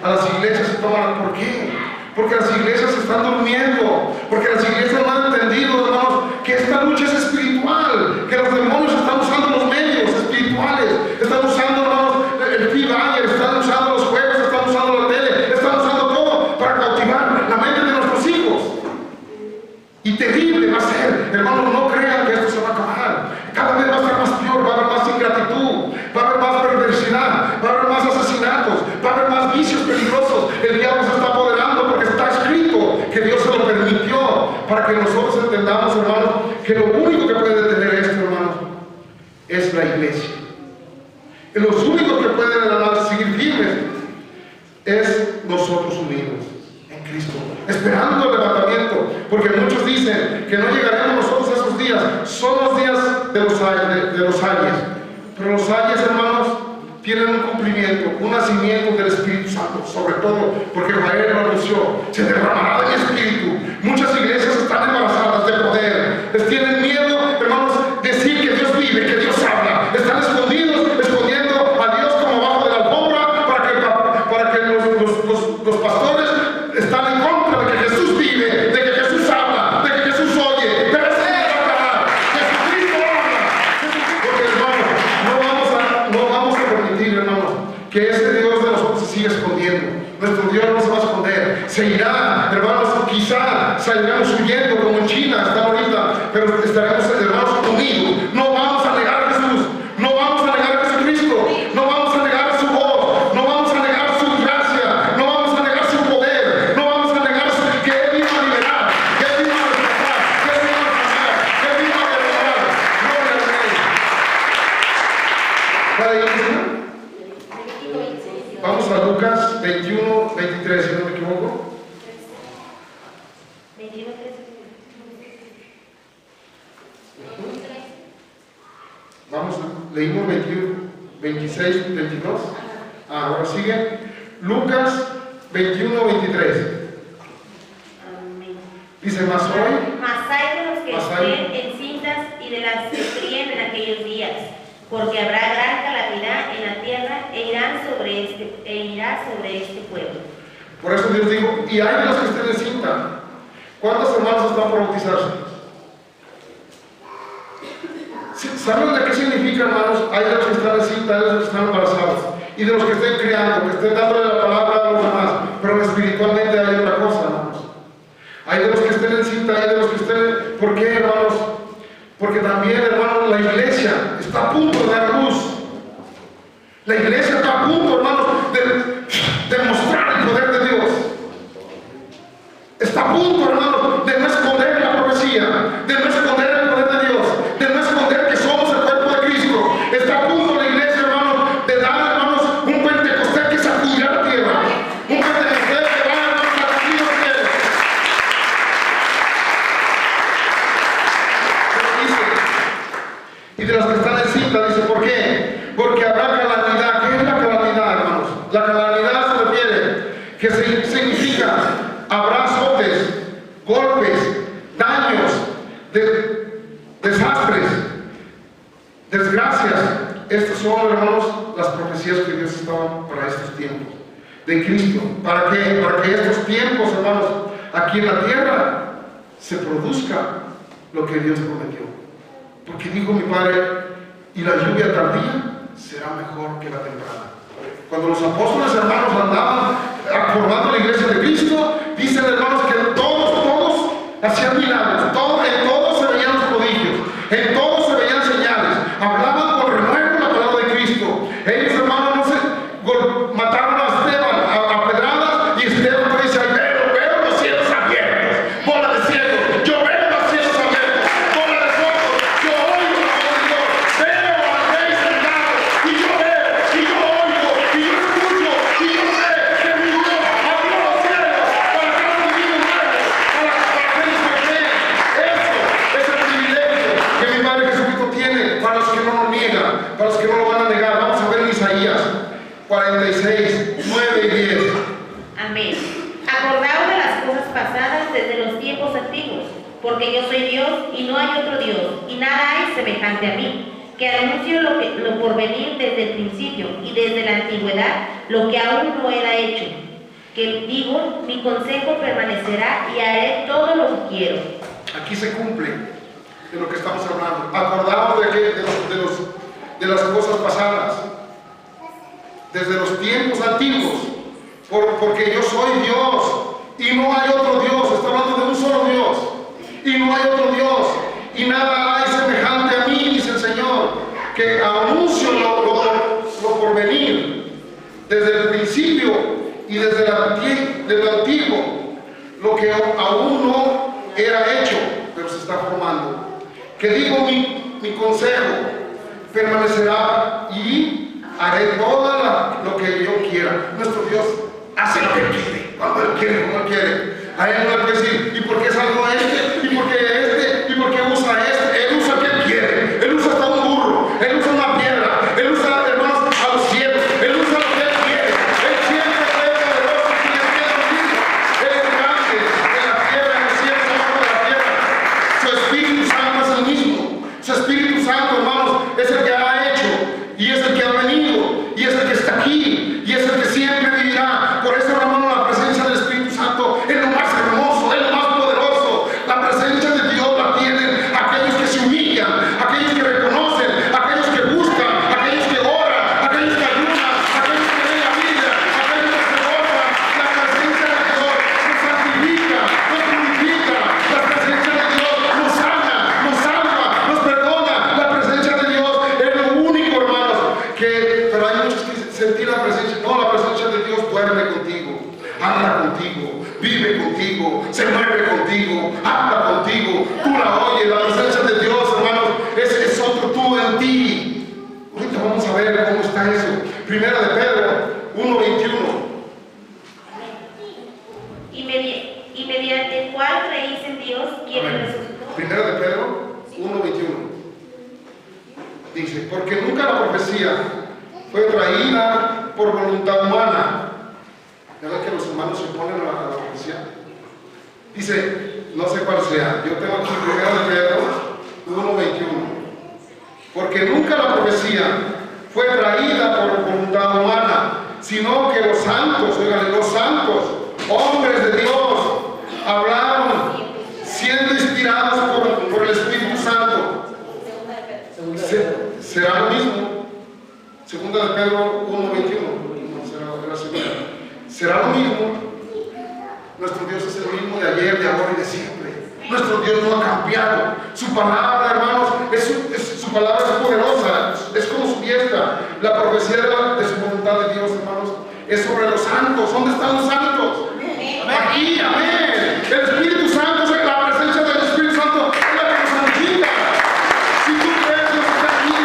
a las iglesias y toman. ¿Por qué? Porque las iglesias están durmiendo, porque las iglesias no han entendido, hermanos, que esta lucha es espiritual, que los demonios están usando los medios espirituales, están usando, hermanos, el free fire, están usando los juegos, están usando la tele, están usando todo para cautivar la mente de nuestros hijos. Y terrible va a ser, hermanos, no crean que esto se va a acabar. Cada vez va a ser más peor, va a haber más ingratitud, va a haber más perversidad, va a haber más asesinatos, va a haber más vicios peligrosos. El diablo se está apoderando porque está escrito que Dios se lo permitió para que nosotros entendamos, hermanos, que lo único que puede detener esto, hermanos, es la iglesia. Y los únicos que pueden, hermanos, seguir firmes es nosotros unidos en Cristo, esperando el levantamiento, porque muchos dicen que no llegaremos nosotros a esos días. Son los días de los ayes, pero los ayes, hermanos, tienen un cumplimiento, un nacimiento del Espíritu Santo, sobre todo porque Israel lo anunció: se derramará de mi espíritu. Muchas iglesias están embarazadas de poder, les tienen miedo, hermanos, decir que Dios vive, que Dios habla, están escondiendo a Dios como abajo de la alfombra para que los pastores están en contra de que Jesús vive, de que Jesús habla, de que Jesús oye. Pero eso no va a acabar. Jesucristo habla. Porque, hermanos, no vamos a permitir, hermanos, que ese Dios de nosotros se siga escondiendo. Nuestro Dios no se va a esconder. Se irá, hermanos, quizá salgamos huyendo como en China están ahorita, pero estaremos, hermanos, unidos. No vamos a negar a Jesús, no vamos a negar a Jesucristo, no vamos a negar su voz, no vamos a negar su gracia, no vamos a negar su poder, no vamos a negar que Él vino a liberar, que Él vino a rescatar, que Él vino a sanar, que Él vino a restaurar. Gloria al Rey. ¿Para iglesia? Vamos a Lucas 21, 23, si no me equivoco. 21, 3. Vamos, leímos 21, 26, 22. Ahora sigue. Lucas 21, 23. Amén. Dice: mas hoy. Mas hay de los que estén encintas y de las que críen en aquellos días, porque habrá gran calamidad en la tierra e irá sobre este pueblo. Por eso Dios dijo: y hay de los que estén en cinta. ¿Cuántos hermanos están por bautizarse? ¿Saben de qué significa, hermanos? Hay de los que están en cinta, hay de los que están embarazados, y de los que estén criando, que estén dándole la palabra a los demás, pero espiritualmente hay otra cosa, hermanos. Hay de los que estén en cinta, hay de los que estén. ¿Por qué, hermanos? Porque también, hermanos, la iglesia está a punto de dar luz. La iglesia está a punto, hermanos, de mostrar el poder de Dios. Está a punto, hermanos, de no esconder la profecía, de no esconder el poder de Dios, de no esconder que somos el cuerpo de Cristo. Está a punto la iglesia, hermanos, de dar, hermanos, un Pentecostés que sacudirá la tierra. Un Pentecostés que va, hermanos, a sacudir la tierra. Y de las que están en cita, dice, ¿por qué? Porque habrá calamidad. ¿Qué es la calamidad, hermanos? La calamidad se refiere, que significa, habrá azotes, golpes, daños, desastres, desgracias. Estas son, hermanos, las profecías que Dios estaba para estos tiempos de Cristo. ¿Para qué? Para que estos tiempos, hermanos, aquí en la tierra se produzca lo que Dios prometió. Porque dijo mi Padre, y la lluvia tardía será mejor que la temprana. Cuando los apóstoles, hermanos, andaban formando la iglesia de Cristo, dicen, hermanos, que todos hacían milagros, en todos se veían los prodigios, en todos se veían señales, hablaban con renuevo la palabra de Cristo. Ellos, hermanos, no se mataron a Esteban a pedradas, y Esteban no dice, veo los cielos abiertos, bola de ciegos, yo veo los cielos abiertos, bola de sordos, yo oigo la voz de Dios, veo al rey sentado, y yo veo, y yo oigo, y yo escucho, y yo sé que mi Dios abrió los cielos para que los niños nuevos, para aquellos que creen. Eso es el privilegio que mi Padre Jesucristo tiene para los que no lo niegan, para los que no lo van a negar. Vamos a ver en Isaías 46, 9 y 10. Amén. Acordaos de las cosas pasadas desde los tiempos antiguos, porque yo soy Dios y no hay otro Dios, y nada hay semejante a mí, que anuncio lo por venir desde el principio y desde la antigüedad, lo que aún no era hecho. Que digo, mi consejo permanecerá y haré todo lo que quiero. Aquí se cumple de lo que estamos hablando. Acordaos de las cosas pasadas, desde los tiempos antiguos, porque yo soy Dios y no hay otro Dios. Está hablando de un solo Dios y no hay otro Dios, y nada hay semejante a mí, dice el Señor, que anuncio lo por venir desde el principio y desde lo antiguo, lo que aún no era hecho, pero se está formando. Que digo, mi consejo permanecerá y haré todo lo que yo quiera. Nuestro Dios hace lo que quiere, cuando Él quiere, como Él quiere. A Él no le puede decir, ¿y por qué salgo este? ¿Y por qué este? ¿Y por qué usa este? Él usa lo que Él quiere. Él usa hasta un burro, Él usa una piedra, Él usa, hermanos, a los cielos, Él usa lo que Él quiere. Él siempre es poderoso y sigue siendo mismo. Él es grande en la tierra, en los cielos, abajo de la tierra. Su Espíritu Santo es el mismo. Su Espíritu Santo, hermanos, es el que ha hecho, y es el que ha venido, y es el que está aquí, y es el que siempre vivirá. Por eso, hermano, la presencia del Espíritu Santo es lo más hermoso, es lo más poderoso. La presencia de Dios la tienen aquellos que se humillan, aquellos que reconocen, aquellos que buscan, aquellos que oran, aquellos que ayunan, aquellos que ven la Biblia, aquellos que se gozan. La presencia de Dios nos santifica, nos purifica. La presencia de Dios nos sana, nos salva, nos perdona. La presencia de Dios es lo único, hermanos, pero hay muchos que sentir la presencia. No, la presencia de Dios duerme contigo, habla contigo, vive contigo, se mueve contigo, habla contigo, tú la oyes. La presencia de Dios, hermanos, es otro tú en ti. Ahorita vamos a ver cómo está eso. Primera de Pedro 1:21. Y mediante el cual creéis en Dios, quien resucitó. Primera de Pedro 1:21. Dice, porque nunca la profecía fue traída por voluntad humana. ¿Verdad que los humanos se oponen a la profecía? Dice, no sé cuál sea, yo tengo aquí Primera de Pedro 1:21. Porque nunca la profecía fue traída por voluntad humana, sino que los santos, oigan, los santos, hombres de Dios, hablaron siendo inspirados por el Espíritu Santo. ¿Será lo mismo? Segunda de Pedro 1:21. ¿Será lo mismo? Nuestro Dios es el mismo de ayer, de ahora y de siempre. Nuestro Dios no ha cambiado. Su palabra, hermanos, su palabra es poderosa, es como su diestra. La profecía de es sobre los santos. ¿Dónde están los santos? Aquí, amén. El Espíritu Santo, la presencia del Espíritu Santo es la que nos santifica. Si tú crees, Dios está aquí.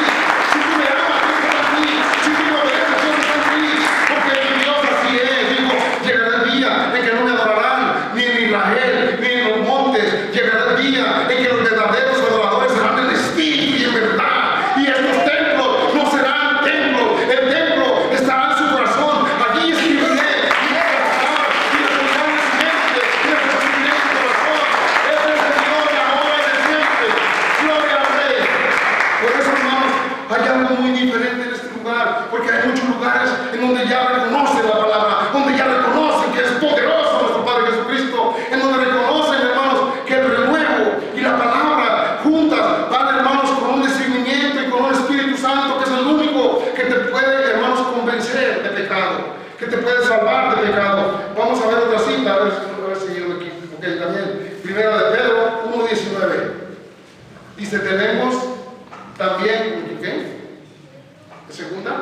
Si tú me amas, Dios está aquí. Si tú me obedeces, Dios está aquí. Porque mi Dios así es. Digo, llegará el día en que no me adorarán, ni en Israel, ni en los montes. Llegará el día en que los verdaderos adoradores serán en espíritu y en verdad. Y estos templos no serán templos. El templo estará en su corazón. Allí escribiré. Hay algo muy diferente en este lugar, porque hay muchos lugares en donde ya reconocen la palabra, donde ya reconocen que es poderoso nuestro Padre Jesucristo, en donde reconocen, hermanos, que el renuevo y la palabra juntas van, hermanos, con un discernimiento y con un Espíritu Santo, que es el único que te puede, hermanos, convencer de pecado, que te puede salvar de pecado. Vamos a ver otra cita, a ver si yo aquí, porque también, primera de Pedro 1:19, dice, tenemos también, ¿qué? ¿Segunda?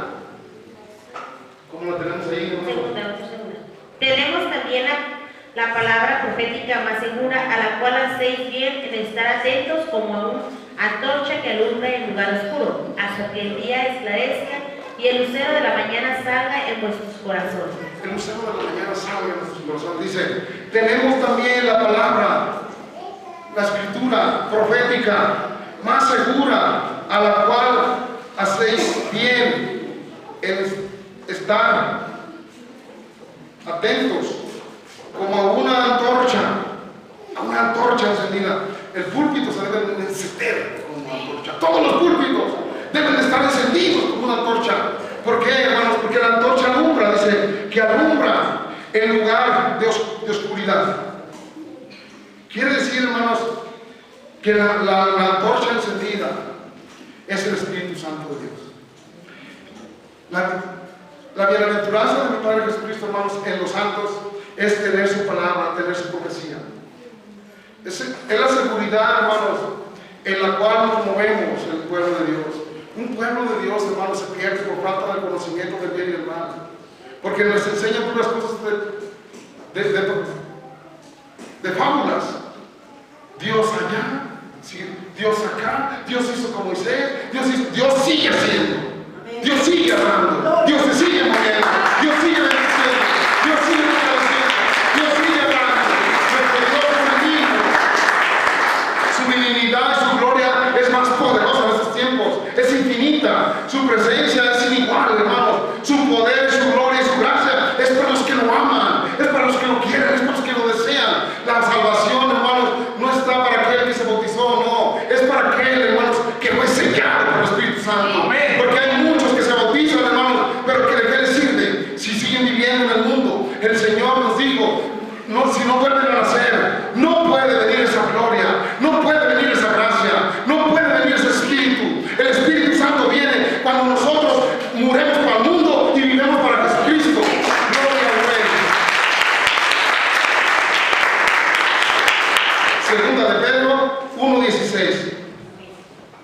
¿Cómo la tenemos ahí? Segunda. Tenemos también la palabra profética más segura, a la cual hacéis bien en estar atentos como a una antorcha que alumbra en lugar oscuro, hasta que el día esclarezca y el lucero de la mañana salga en vuestros corazones. El lucero de la mañana salga en nuestros corazones. Dice, tenemos también la palabra, la escritura profética más segura, a la cual hacéis bien en estar atentos como a una antorcha encendida. El púlpito se debe encender como una antorcha. Todos los púlpitos deben de estar encendidos como una antorcha. ¿Por qué, hermanos? Porque la antorcha alumbra, dice, que alumbra en lugar de oscuridad. Quiere decir, hermanos, que la antorcha encendida es el Espíritu Santo de Dios. La bienaventuranza de mi Padre Jesucristo, hermanos, en los santos es tener su palabra, tener su profecía. Es la seguridad, hermanos, en la cual nos movemos el pueblo de Dios. Un pueblo de Dios, hermanos, se pierde por falta del conocimiento del bien y del mal. Porque nos enseñan puras cosas de fábulas. Dios allá, Dios acá, Dios hizo con Moisés, Dios sigue haciendo, Dios sigue hablando, Dios se sigue moviendo, Dios sigue bendiciendo, Dios sigue fortaleciendo, Dios sigue hablando. Nuestro Dios es divino. Su divinidad y su gloria es más poderosa en estos tiempos, es infinita, su presencia es inigual, hermanos, su poder, su gloria y su gracia es para los que lo aman, es para los que lo quieren, es para los que lo desean. La salvación, hermanos, no está para aquel que se bautizó, no, es para aquel, hermanos, que fue sellado por el Espíritu Santo. Amén. Porque hay muchos que se bautizan, hermanos, pero que de qué les sirve si siguen viviendo en el mundo. El Señor nos dijo, no, si no vuelven a nacer, no puede venir esa gloria, no puede venir esa gracia, no puede venir ese Espíritu. El Espíritu Santo viene cuando nosotros muremos para el mundo y vivemos para Jesucristo. Gloria al Rey. Segunda de Pedro 1:16.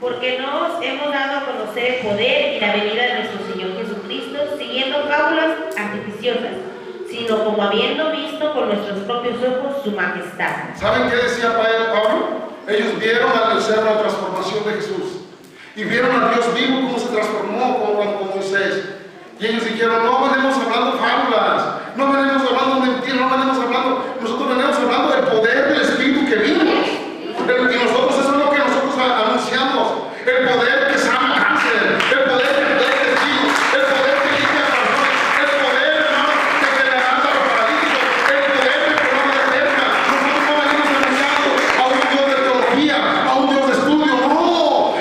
Porque no os hemos dado a conocer el poder y la venida de nuestro Señor Jesucristo siguiendo fábulas artificiosas, sino como habiendo visto con nuestros propios ojos su majestad. ¿Saben qué decía Pablo? Ellos vieron al tercero la transformación de Jesús y vieron a Dios vivo cómo se transformó con Moisés. Y ellos dijeron, no venimos hablando fábulas, no venimos hablando mentiras, no venimos hablando, nosotros venimos hablando del poder del Espíritu que vimos. Y nosotros, eso es lo que nosotros anunciamos, el poder que sana cáncer, el poder que te da testigos, el poder que limpia corazones, el poder, hermano, que te levanta a los paralíticos, el poder que te da la eterna. Nosotros no venimos anunciando a un Dios de teología, a un Dios de estudio, no.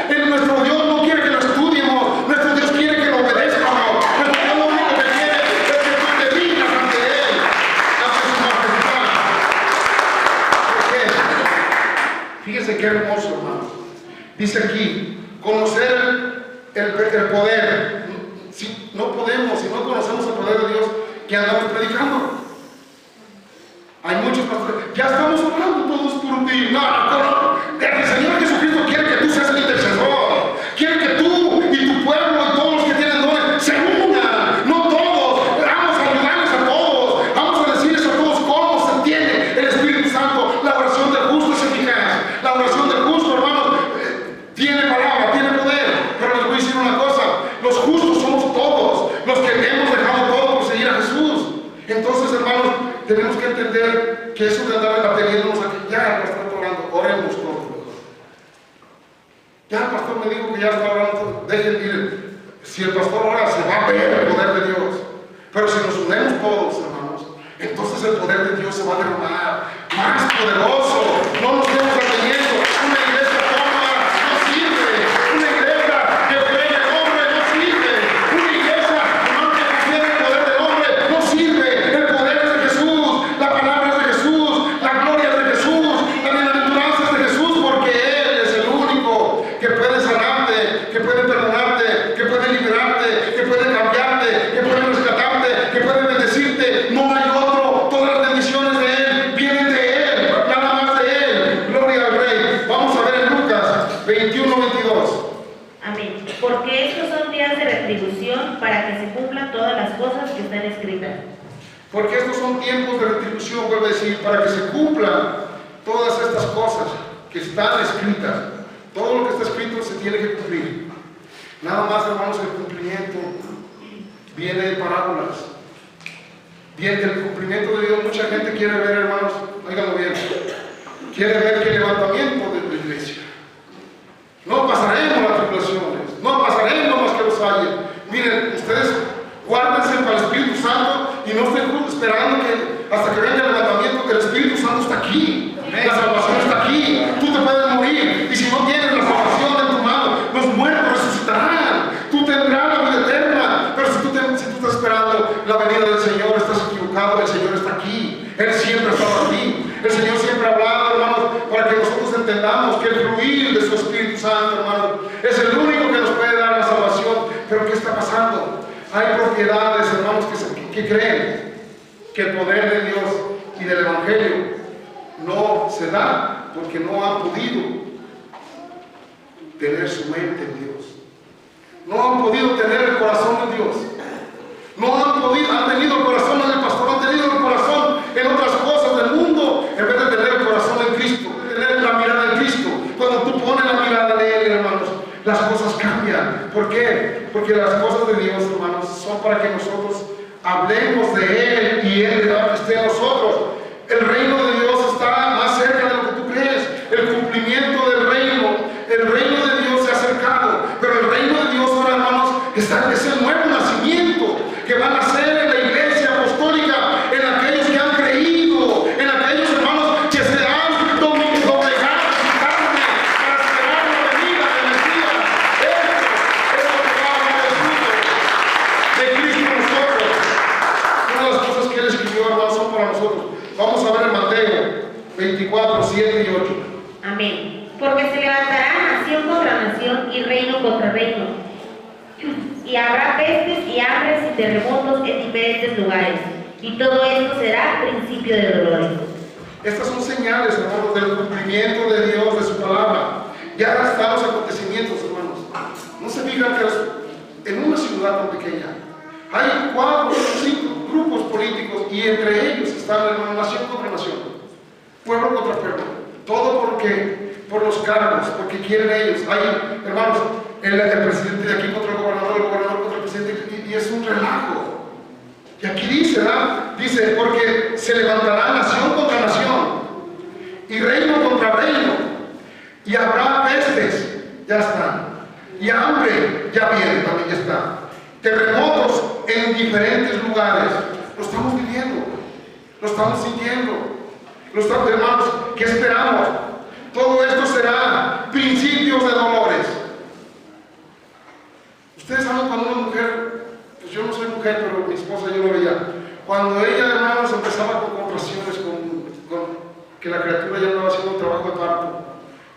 Nuestro Dios no quiere que lo estudiemos, nuestro Dios quiere que lo obedezcamos. Nuestro Dios lo único que quiere es que tú te rindas ante Él, ante su majestad. ¿Por qué? Fíjense qué hermoso, hermano. Dice aquí, conocer el poder. Si no podemos, si no conocemos el poder de Dios, ¿qué andamos predicando? Hay muchos pastores, ya estamos hablando todos por ti. No. El Señor Jesucristo quiere que tú seas el intercesor. Quiere que tú y tu pueblo y todos los que tienen dones se unan. No todos. Vamos a ayudar tiene palabra, tiene poder. Pero les voy a decir una cosa, los justos somos todos, los que hemos dejado todo por seguir a Jesús. Entonces, hermanos, tenemos que entender que eso de andar ateniéndonos aquí, ya el pastor está orando, oremos todos. Ya el pastor me dijo que ya está orando, dejen ir. Si el pastor ora, se va a ver el poder de Dios. Pero si nos unimos todos, hermanos, entonces el poder de Dios se va a derramar más poderoso. No nos estemos ateniendo. Una iglesia cómoda no sirve. Una iglesia que cree en el hombre no sirve. Una iglesia hermano, que confía en el poder del hombre no sirve. El poder es de Jesús. La palabra es de Jesús. La gloria es de Jesús. La bienaventuranza es de Jesús, porque Él es el único que puede sanarte, que puede perdonarte, que puede liberarte, que puede cambiarte, que puede rescatarte, que puede bendecirte. No hay otro. Todas las bendiciones de Él vienen de Él, nada más de Él. Gloria al Rey. Vamos a ver en Lucas 21-22. Amén. Porque estos son días de retribución para que se cumplan todas las cosas que están escritas. Porque estos son tiempos de retribución, vuelvo a decir, para que se cumplan todas estas cosas que están escritas. Todo lo que está escrito se tiene que cumplir. Nada más, hermanos, el cumplimiento viene de parábolas. Viene del cumplimiento de Dios. Mucha gente quiere ver, hermanos, óiganlo bien, quiere ver que el levantamiento de la iglesia. No pasaremos las tribulaciones, no pasaremos más que los haya. Miren, ustedes guárdense para el Espíritu Santo y no estén esperando que hasta que venga el levantamiento, que el Espíritu Santo está aquí. La salvación está aquí. Tú te puedes morir y si no tienes la salvación en tu mano, los muertos resucitarán. Tú tendrás la vida eterna. Pero si tú estás esperando la venida del Señor, estás equivocado. El Señor está aquí. Él siempre ha estado aquí. El Señor siempre ha hablado, hermanos, para que nosotros entendamos que el fluir de su Espíritu Santo, hermanos, es el único que nos puede dar la salvación. Pero ¿qué está pasando? Hay propiedades, hermanos, que creen que el poder de Dios y del Evangelio no se da porque no han podido tener su mente en Dios. No han podido tener el corazón de Dios. No han tenido el corazón en el pastor, han tenido el corazón en otras cosas del mundo, en vez de tener el corazón en Cristo, tener la mirada en Cristo. Cuando tú pones la mirada en Él, hermanos, las cosas cambian. ¿Por qué? Porque las cosas de Dios, hermanos, son para que nosotros hablemos de Él y Él esté en nosotros. El reino de Dios está más cerca de lo que tú crees. El cumplimiento del reino, el reino de Dios se ha acercado. Pero el reino de Dios ahora, hermanos, es el nuevo nacimiento que van a nacer en la iglesia apostólica, en aquellos que han creído, en aquellos hermanos que se han doblegado su carne para esperar la venida del Mesías. Esto es lo que va a haber de Cristo en nosotros. Una de las cosas que Él escribió, hermanos, son para nosotros. Vamos a ver en Mateo 24, 7 y 8. Amén. Porque se levantará nación contra nación y reino contra reino. Y habrá pestes y hambres y terremotos en diferentes lugares. Y todo esto será principio de dolores. Estas son señales, hermanos, del cumplimiento de Dios, de su palabra. Ya están los acontecimientos, hermanos. No se fijan que en una ciudad tan pequeña hay 4 o 5 grupos políticos y entre ellos están, hermanos, nación contra nación, pueblo contra pueblo. Todo por los cargos, porque quieren ellos. Hay, hermanos, el presidente de aquí contra el gobernador contra el presidente, y es un relajo. Y aquí dice, ¿verdad? Dice, porque se levantará nación contra nación y reino contra reino, y habrá pestes, ya están, y hambre, ya viene, también ya está, terremotos en diferentes lugares. Lo estamos viviendo, lo estamos sintiendo, lo estamos, hermanos. ¿Qué esperamos? Todo esto será principios de dolores. Ustedes saben cuando una mujer, pues yo no soy mujer, pero mi esposa yo lo veía, cuando ella, hermanos, empezaba con complicaciones, con que la criatura ya andaba haciendo un trabajo de parto,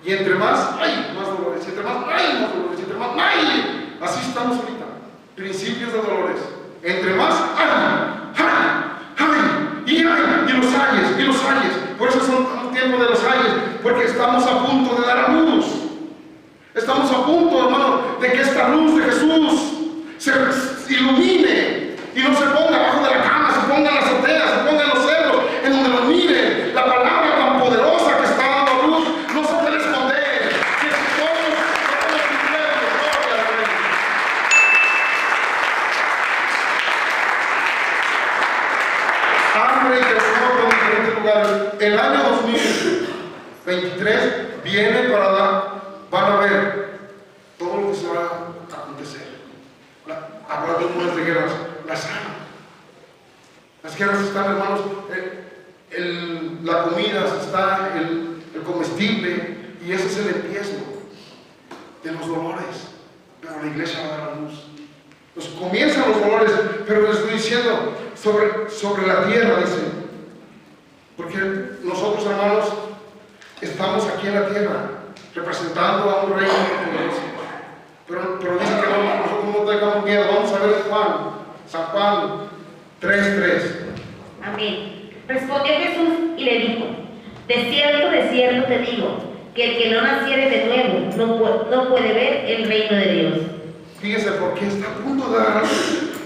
y entre más, ¡ay! Más dolores, y entre más, ¡ay! Más dolores, y entre más, ¡ay! Así estamos ahorita, principios de dolores. Entre más, ¡ay! ¡Ay! ¡Ay! Y los ayes, y los ayes. Por eso es un tiempo de los ayes, porque estamos a punto de dar a luz. Estamos a punto, hermano, de que esta luz de Jesús se ilumine y no se ponga abajo de la cama, se ponga en la azotea, se ponga en los cerros, en donde lo miren. La palabra tan poderosa que está dando a luz no se puede esconder. Que todos rumores de guerras, las hay. Las guerras están, hermanos, la comida, está el comestible, y ese es el empiezo de los dolores. Pero la iglesia va a dar a luz. Pues comienzan los dolores, pero les estoy diciendo sobre la tierra, dice. Porque nosotros, hermanos, estamos aquí en la tierra, representando a un reino poderoso. Pero dice que nosotros no tengamos miedo. Vamos a ver San Juan 3:3. Amén. Respondió Jesús y le dijo: de cierto te digo, que el que no naciere de nuevo no puede ver el reino de Dios. Fíjese, porque está a punto de dar.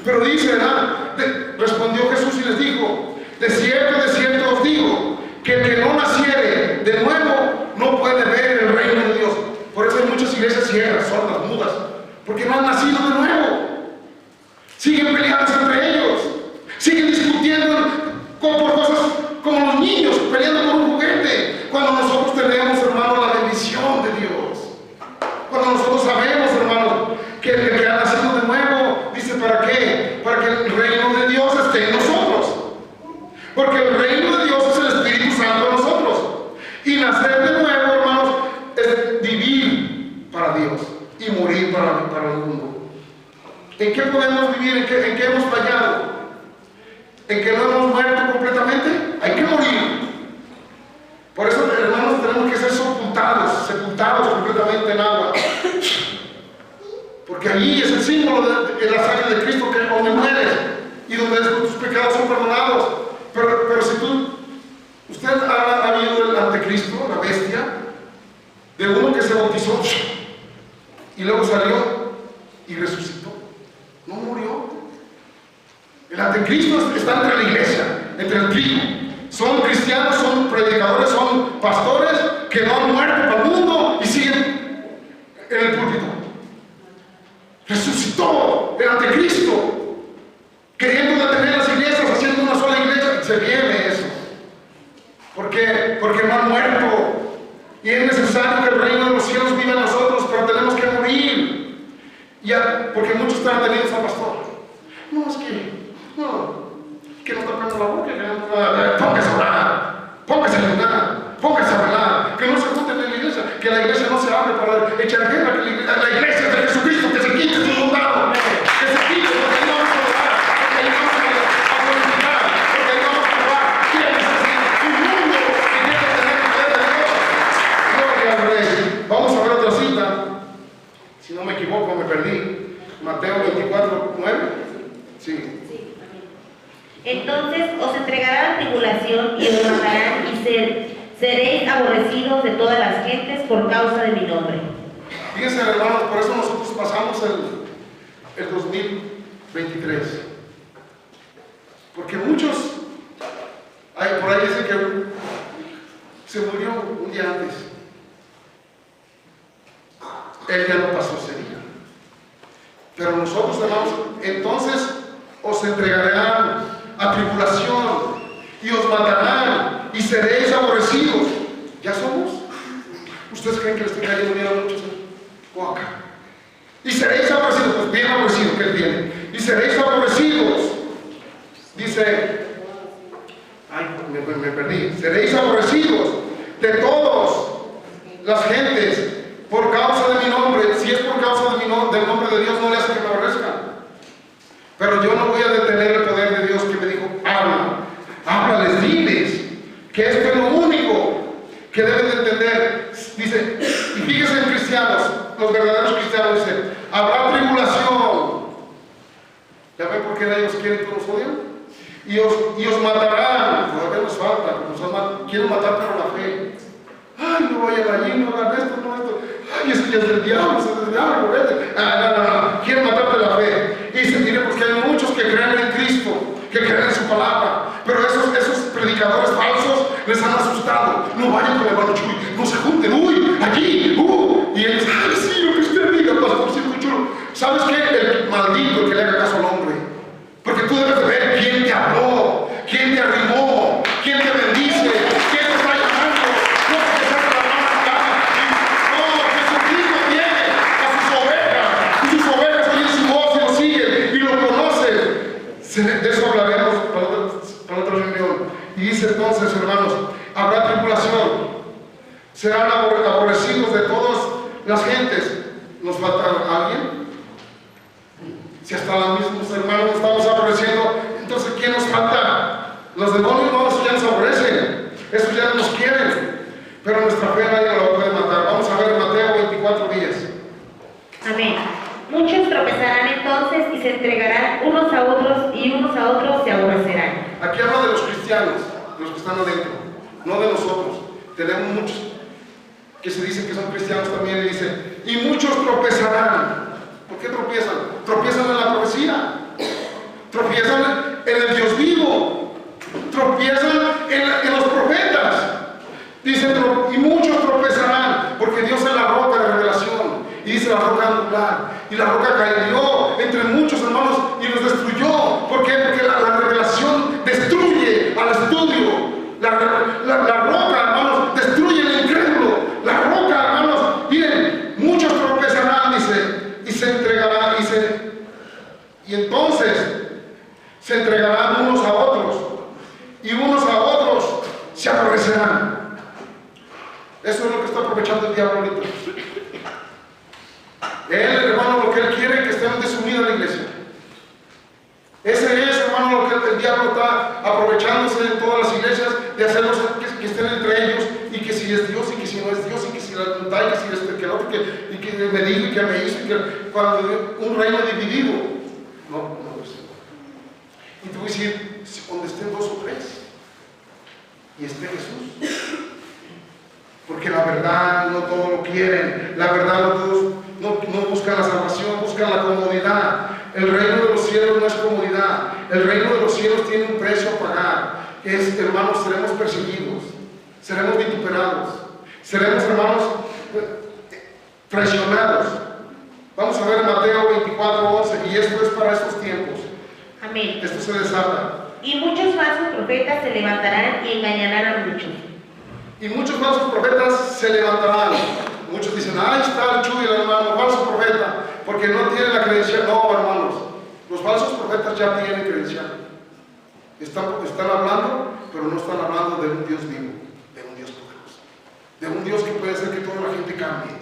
Pero dice, ¿verdad? Respondió Jesús y les dijo: de cierto os digo, que el que no naciere de nuevo no puede ver el reino de Dios. Por eso hay muchas iglesias ciegas, sordas, mudas, porque no han nacido de nuevo. Siguen peleándose entre ellos, siguen discutiendo por cosas como los niños peleando por un juguete, cuando nosotros tenemos, hermano, la bendición de Dios. Cuando nosotros sabemos, hermano, que el que ha nacido de nuevo, dice, ¿para qué? Para que el reino de Dios esté en nosotros. Porque el reino de Dios es el Espíritu Santo en nosotros. Y nacer de nuevo, hermanos, es vivir para Dios y morir para el mundo. ¿En qué podemos vivir? ¿En qué hemos fallado? ¿En que no hemos muerto completamente? Hay que morir. Por eso, hermanos, tenemos que ser sepultados completamente en agua. Porque allí es el símbolo de la sangre de Cristo, que es donde mueres y donde tus pecados son perdonados. Pero si usted ha habido el anticristo, la bestia, de uno que se bautizó y luego salió y resucitó. No murió. El anticristo está entre la iglesia, entre el trigo. Son cristianos, son predicadores, son pastores que no han muerto para el mundo y siguen en el púlpito. Resucitó el anticristo, queriendo detener las iglesias, haciendo una sola iglesia. Se viene eso. Porque no han muerto. Y es necesario que el reino de los cielos viva en nosotros, pero tenemos que morir. Porque muchos están teniendo al pastor. No, es que no tapemos la boca, póngase a orar, póngase a ayunar, póngase a hablar, que no se junten en la iglesia, que la iglesia no se abre para echar guerra, que la iglesia es de Jesucristo, que se quite su bondad, que se quite, porque ahí vamos a orar, porque ahí vamos a glorificar, porque ahí vamos a probar quién es así, un mundo que quiere tener el poder de Dios. Gloria al Rey. Vamos a ver otra cita, si no me equivoco, me perdí. Mateo 24:9. Sí. Entonces os entregarán tribulación y os matarán y seréis aborrecidos de todas las gentes por causa de mi nombre. Fíjense, hermanos, por eso nosotros pasamos el 2023. Porque muchos, por ahí dicen que se murió un día antes. Él ya no pasó ese día. Pero nosotros, hermanos, entonces os entregarán a tribulación y os matarán y seréis aborrecidos. ¿Ya somos? ¿Ustedes creen que les estoy cayendo bien a muchos? O acá. Y seréis aborrecidos, pues bien aborrecidos que él tiene. Y seréis aborrecidos. Dice, me perdí. Seréis aborrecidos de todas las gentes por causa de mi nombre. Si es por causa del nombre de Dios, no le hace que me aborrezcan. Pero yo no voy a detener el poder de Dios que me dijo, háblales, diles, que esto es lo único que deben de entender. Dice, y fíjense en cristianos, los verdaderos cristianos, dice, habrá tribulación. ¿Ya ven por qué ellos quieren que nos odien? Y os matarán, todavía nos falta, quieren matar por la fe. Ay, no vayan allí, no hagan esto, no esto. Ay, eso ya es del diablo, eso es del diablo, vete. No. Quieren matarte la fe. Y se tiene porque hay muchos que creen en Cristo, que creen en su palabra. Pero esos predicadores falsos les han asustado. No vayan con el hermano Chuy, no se junten, allí, Y ellos, ay, sí, lo que usted diga, pastorcito chulo. ¿Sabes qué? El maldito que le haga caso al hombre. Porque tú debes de ver quién te habló, quién te arrimó, quién te bendice, quién te está llamando. No que saca la mano acá. No, Jesucristo viene a sus ovejas. Y sus entonces, hermanos, habrá tribulación. Serán aborrecidos de todas las gentes. ¿Nos falta alguien? Si hasta los mismos hermanos nos estamos aborreciendo, entonces ¿quién nos falta? Los demonios no, esos ya nos aborrecen, esos ya no nos quieren, pero nuestra fe nadie lo puede matar. Vamos a ver Mateo 24:10. Amén. Muchos tropezarán entonces y se entregarán unos a otros y unos a otros se aborrecerán. Aquí habla de los cristianos, de los que están adentro, no de nosotros. Tenemos muchos que se dicen que son cristianos también y dicen, y muchos tropezarán. ¿Por qué tropiezan? Tropiezan en la profecía, tropiezan en el Dios vivo, tropiezan en los profetas. Dice, y muchos tropezarán, porque Dios es la roca de revelación. Y dice la roca angular, y la roca cayó entre muchos hermanos y los destruyó. ¿Por qué? Porque la revelación destruye al estudio. La roca, hermanos, destruye el incrédulo. La roca, hermanos, miren, muchos tropezarán, dice, y se entregarán, dice, y entonces se entregarán unos a otros, y unos a otros se aborrecerán. Eso es lo que está aprovechando el diablo ahorita. Él, hermano, lo que él quiere es que estén desunidos la iglesia. Ese es, hermano, lo que el diablo está aprovechándose en todas las iglesias, de hacerlos que estén entre ellos, y que si es Dios, y que si no es Dios, y que si la voluntad, y que si es que el otro, y que me dijo, y que me hizo, y que cuando un reino dividido. No es. Y te voy a decir, donde estén dos o tres, y esté Jesús. Porque la verdad no todos lo quieren, la verdad no todos no buscan la salvación, buscan la comodidad. El reino de los cielos no es comodidad, el reino de los cielos tiene un precio a pagar. Es, hermanos, seremos perseguidos, seremos vituperados, seremos, hermanos, traicionados. Vamos a ver Mateo 24:11, y esto es para estos tiempos. Amén. Esto se desata. Y muchos falsos profetas se levantarán y engañarán a muchos. Y muchos falsos profetas se levantarán. Muchos dicen, ahí está el Chuy, el hermano, falso profeta, porque no tiene la credencial. No, hermanos, los falsos profetas ya tienen credencial. Están hablando, pero no están hablando de un Dios vivo, de un Dios poderoso, de un Dios que puede hacer que toda la gente cambie.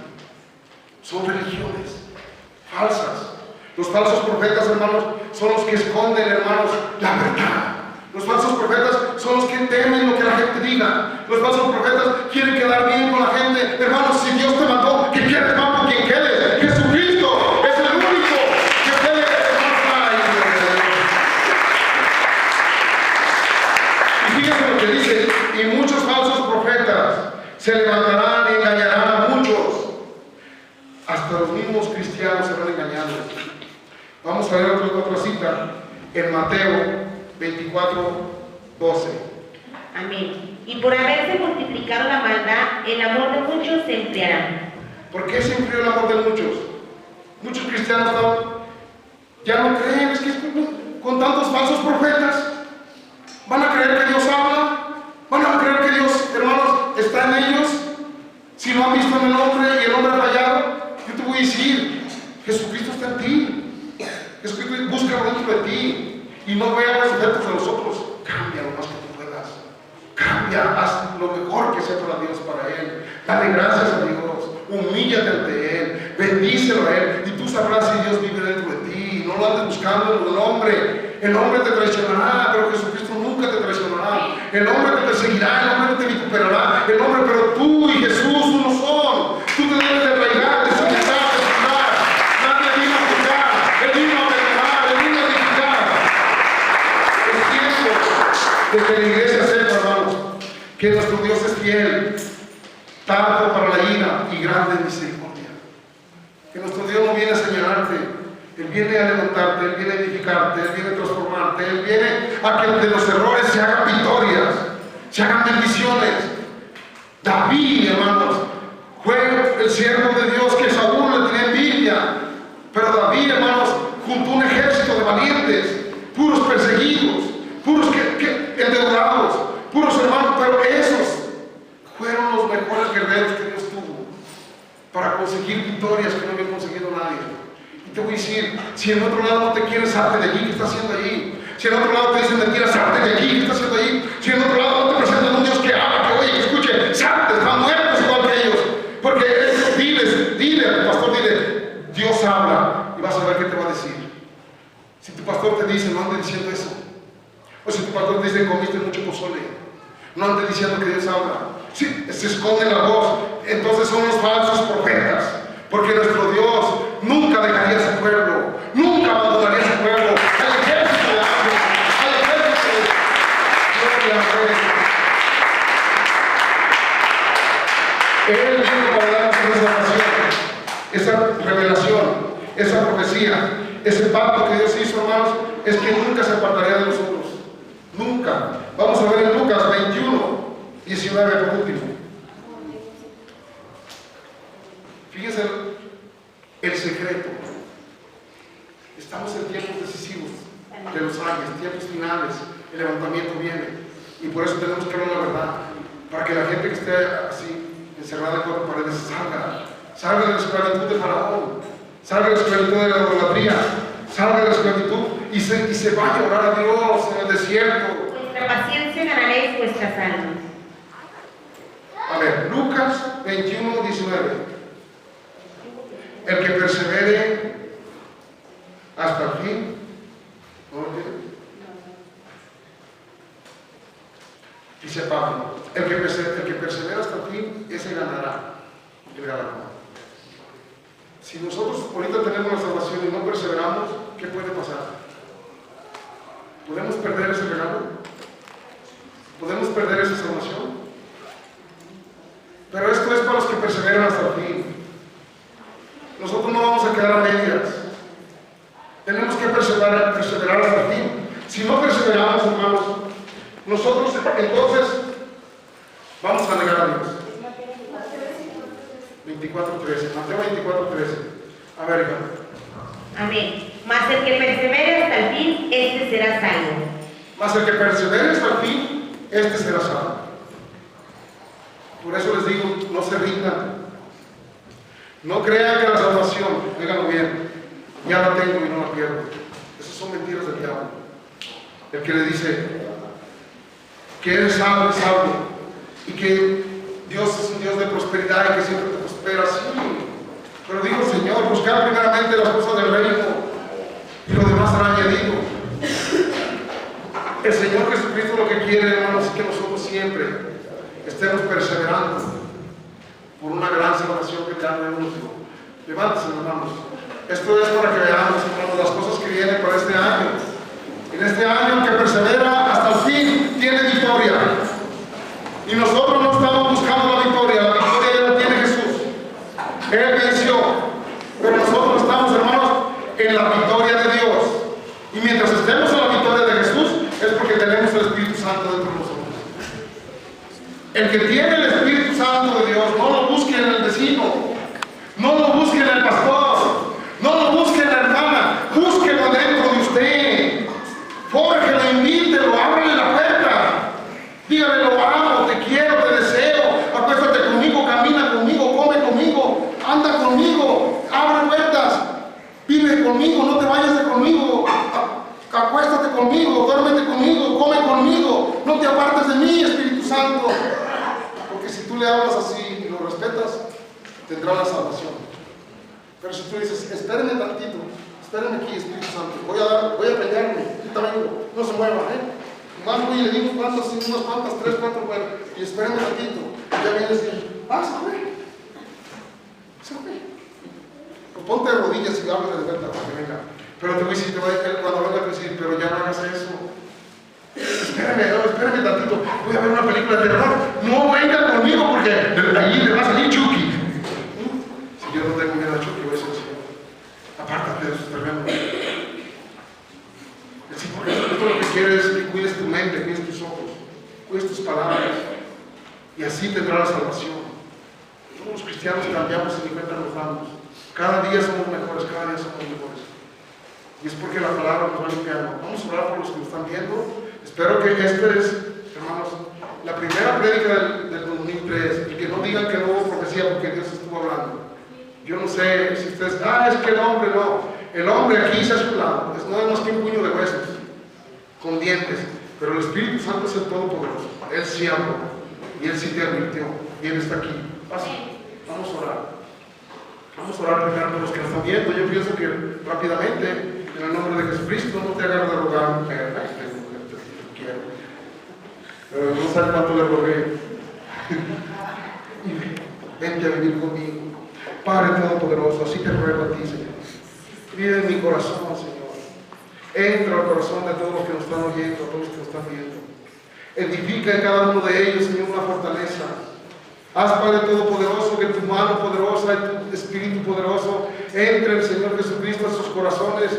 Son religiones falsas. Los falsos profetas, hermanos, son los que esconden, hermanos, la verdad. Los falsos profetas son los que temen lo que la gente diga. Los falsos profetas quieren quedar bien con la gente. Hermanos, si Dios te mandó, que quieres más por quien quedes. Jesucristo es el único que puede transformar. Y fíjense lo que dice, y muchos falsos profetas se levantarán y engañarán a muchos. Hasta los mismos cristianos serán engañados. Vamos a ver otra cita en Mateo 24:12. Amén. Y por haberse multiplicado la maldad, el amor de muchos se enfriará. ¿Por qué se enfrió el amor de muchos? Muchos cristianos ya no creen, es que con tantos falsos profetas van a creer que Dios habla, van a creer que Dios, hermanos, está en ellos. Si no han visto en el hombre y el hombre ha fallado, yo te voy a decir, Jesucristo está en ti. Jesucristo busca dentro de ti. Y no veas los efectos de los otros. Cambia lo más que tú puedas. Cambia, haz lo mejor que sea para Dios, para Él. Dale gracias a Dios. Humíllate ante Él. Bendícelo a Él. Y tú sabrás si Dios vive dentro de ti. No lo andes buscando en el hombre. El hombre te traicionará, pero Jesucristo nunca te traicionará. El hombre te perseguirá, el hombre te vituperará. El hombre, pero tú y Jesús uno son. Tú te debes de arraigar, de sujetar, de cuidar. Nadie vino a juzgar. Él vino a perdonar, Él vino a edificar. De que la iglesia sepa, hermanos, que nuestro Dios es fiel, tardo para la ira y grande en misericordia. Que nuestro Dios no viene a señalarte, Él viene a levantarte, Él viene a edificarte, Él viene a transformarte, Él viene a que de los errores se hagan victorias, se hagan bendiciones. David, hermanos, fue el siervo de Dios que Saúl le tenía envidia, pero David, hermanos, juntó un ejército de valientes, puros perseguidos, puros endeudados, puros hermanos, pero esos fueron los mejores guerreros que Dios tuvo para conseguir victorias que no había conseguido nadie. Y te voy a decir, si en otro lado no te quieres, salte de allí, ¿qué está haciendo allí? Si en otro lado te dicen mentiras, salte de allí, ¿qué está haciendo allí? Si en otro lado no te presentan Si tu pastor te dice, no ande diciendo eso. O si tu pastor te dice, comiste mucho pozole, no ande diciendo que Dios habla. Sí, se esconde la voz. Entonces son los falsos profetas. Porque nuestro Dios nunca dejaría a su pueblo, nunca abandonaría a su pueblo. Al ejército de ángeles, al ejército de ángeles. Él vino para darnos esa salvación, esa revelación, esa profecía, ese pacto que Dios hizo, hermanos, es que nunca se apartaría de nosotros. Nunca. Vamos a ver en Lucas 21, 19 por último. Fíjense el secreto. Estamos en tiempos decisivos de los años, tiempos finales. El levantamiento viene. Y por eso tenemos que hablar la verdad. Para que la gente que esté así, encerrada en cuatro paredes, salga de la esclavitud de Faraón, salga de la esclavitud de la idolatría, salga de la esclavitud y se vaya a orar a Dios en el desierto. Vuestra paciencia ganaréis vuestras almas. A ver, Lucas 21, 19. El que persevere hasta el fin, ¿no lo tiene? Dice Pablo, el que persevera hasta el fin, ese ganará el galardón. Si nosotros ahorita tenemos la salvación y no perseveramos, ¿qué puede pasar? ¿Podemos perder ese regalo? ¿Podemos perder esa salvación? Pero esto es para los que perseveran hasta el fin. Nosotros no vamos a quedar a medias. Tenemos que perseverar hasta el fin. Si no perseveramos, hermanos, nosotros entonces vamos a negar a Dios. 24:13, Mateo 24:13. A ver, hija. Amén. Mas el que persevere hasta el fin, este será salvo. Mas el que persevere hasta el fin, este será salvo. Por eso les digo, no se rindan. No crean que la salvación, díganlo bien, ya la tengo y no la pierdo. Esas son mentiras del diablo. El que le dice que eres salvo, es salvo, y que Dios es un Dios de prosperidad y que siempre te prospera, sí. Pero digo, Señor, buscar primeramente las cosas del reino y lo demás será añadido. El Señor Jesucristo lo que quiere, hermanos, es que nosotros siempre estemos perseverando por una gran salvación que ya no hemos visto. Levántese, hermanos. Esto es para que veamos, hermanos, las cosas que vienen para este año. En este año, el que persevera hasta el fin tiene victoria. Y nosotros no estamos buscando la victoria ya la tiene Jesús. Él venció. Pero nosotros estamos, hermanos, en la victoria de Dios. Y mientras estemos en la victoria de Jesús, es porque tenemos el Espíritu Santo dentro de nosotros. El que tiene el Espíritu Santo de Dios, no lo busque en el vecino, no lo busque en el pastor, no lo busque en la hermana, búsquelo dentro de usted. Fórjelo, invítelo, ábrele la puerta. Dígale, lo amo, te quiero, te deseo. Acuéstate conmigo, camina conmigo, come conmigo, anda conmigo, abre puertas, vive conmigo, no te vayas de conmigo. Acuéstate conmigo, duérmete conmigo, come conmigo, no te apartes de mí, Espíritu Santo. Porque si tú le hablas así y lo respetas, tendrá la salvación. Pero si tú dices, espérenme tantito, espérenme aquí, Espíritu Santo, voy a pelearme, ahorita vengo, no se muevan, Más voy y le digo unas cuantas, 3, 4, bueno, y espérenme tantito, y ya vienes y se fue. Pues ponte de rodillas y háblale de vuelta para que venga. Pero te voy a decir, cuando venga te voy a decir, pero ya no hagas eso. Espérame tantito, voy a ver una película de terror. No venga conmigo porque allí le va a salir Chucky. Si yo no tengo miedo a Chucky, voy a decir, apártate de esos terrenos. Sí, porque esto lo que quiere es que cuides tu mente, cuides tus ojos, cuides tus palabras, y así tendrás la salvación. Todos los cristianos cambiamos y ni cuenta nos damos. Cada día somos mejores, cada día somos mejores. Y es porque la palabra nos va limpiando. Vamos a orar por los que nos están viendo. Espero que esta es, hermanos, la primera prédica del 2003, y que no digan que no hubo profecía porque Dios estuvo hablando. Yo no sé si ustedes, es que el hombre no. El hombre aquí se ha lado, es nada más que un puño de huesos, con dientes. Pero el Espíritu Santo es el Todopoderoso. Él sí habló, y Él sí te advirtió, y Él está aquí. Vamos a orar. Vamos a orar primero por los que nos están viendo. Yo pienso que rápidamente En el nombre de Jesucristo, no te hagas de rogar, mujer. Ay, te quiero. Pero no sabes cuánto le rogué. Vente a vivir conmigo. Padre Todopoderoso, así te ruego a ti, Señor. Vive en mi corazón, Señor. Entra al corazón de todos los que nos están oyendo, a todos los que nos están viendo. Edifica en cada uno de ellos, Señor, una fortaleza. Haz, Padre Todopoderoso, que tu mano poderosa y tu Espíritu poderoso entre, Señor Jesucristo, a sus corazones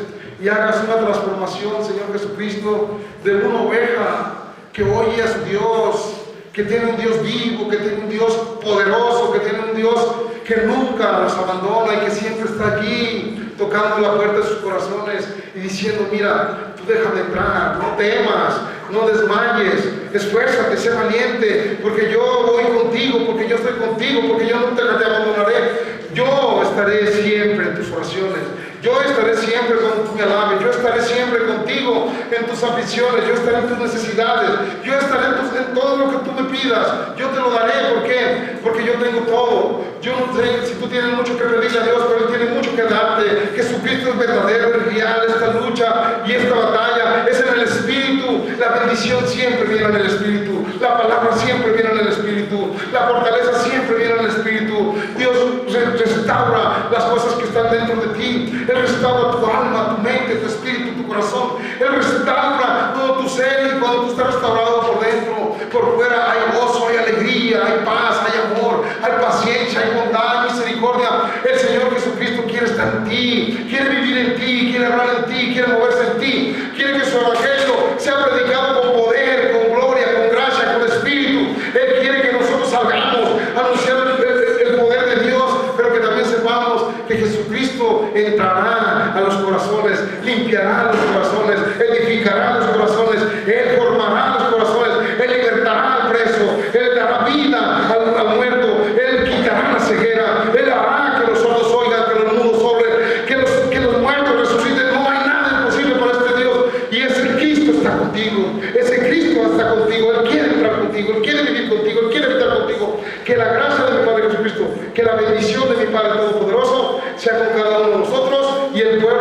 y hagas una transformación, Señor Jesucristo, de una oveja que oye a su Dios, que tiene un Dios vivo, que tiene un Dios poderoso, que tiene un Dios que nunca los abandona y que siempre está allí tocando la puerta de sus corazones y diciendo: mira, tú déjame entrar, no temas, no desmayes, esfuérzate, sé valiente, porque yo voy contigo, porque yo estoy contigo, porque yo nunca te abandonaré. Yo estaré siempre en tus oraciones, yo estaré siempre cuando tú me alabes, yo estaré siempre contigo en tus aflicciones, yo estaré en tus necesidades, yo estaré en todo lo que tú me pidas, yo te lo daré. ¿Por qué? Porque yo tengo todo. Yo no sé si tú tienes mucho que pedirle a Dios, pero Él tiene mucho que darte. Jesucristo es verdadero, es real. Esta lucha y esta batalla es en el Espíritu. La bendición siempre viene en el Espíritu, la palabra siempre viene en el Espíritu, la fortaleza siempre viene en el Espíritu. Dios restaura las cosas que están dentro de ti. Él restaura tu alma, tu mente, tu espíritu, tu corazón. Él restaura todo tu ser, y cuando tú estás restaurado por dentro, por fuera hay gozo, hay alegría, hay paz, hay amor, hay paciencia, hay bondad, hay misericordia. El Señor Jesucristo quiere estar en ti, quiere vivir en ti, quiere hablar en ti, quiere moverse en ti, quiere que su evangelio sea predicado con poder, con gloria, con gracia, con espíritu. Él quiere que nosotros salgamos a anunciar el poder de Dios, pero que también sepamos que Jesucristo entrará a los corazones, limpiará los corazones, edificará los corazones, Él formará los corazones, Él libertará al preso, Él dará vida al muerto, Él quitará la ceguera, Él hará que los sordos oigan, que los mudos hablen, que los muertos resuciten. No hay nada imposible para este Dios, y ese Cristo está contigo, ese Cristo está contigo. Él quiere entrar contigo, Él quiere vivir contigo, Él quiere estar contigo. Que la gracia de mi Padre Jesucristo, que la bendición de mi Padre Todopoderoso sea con cada uno de nosotros, y el pueblo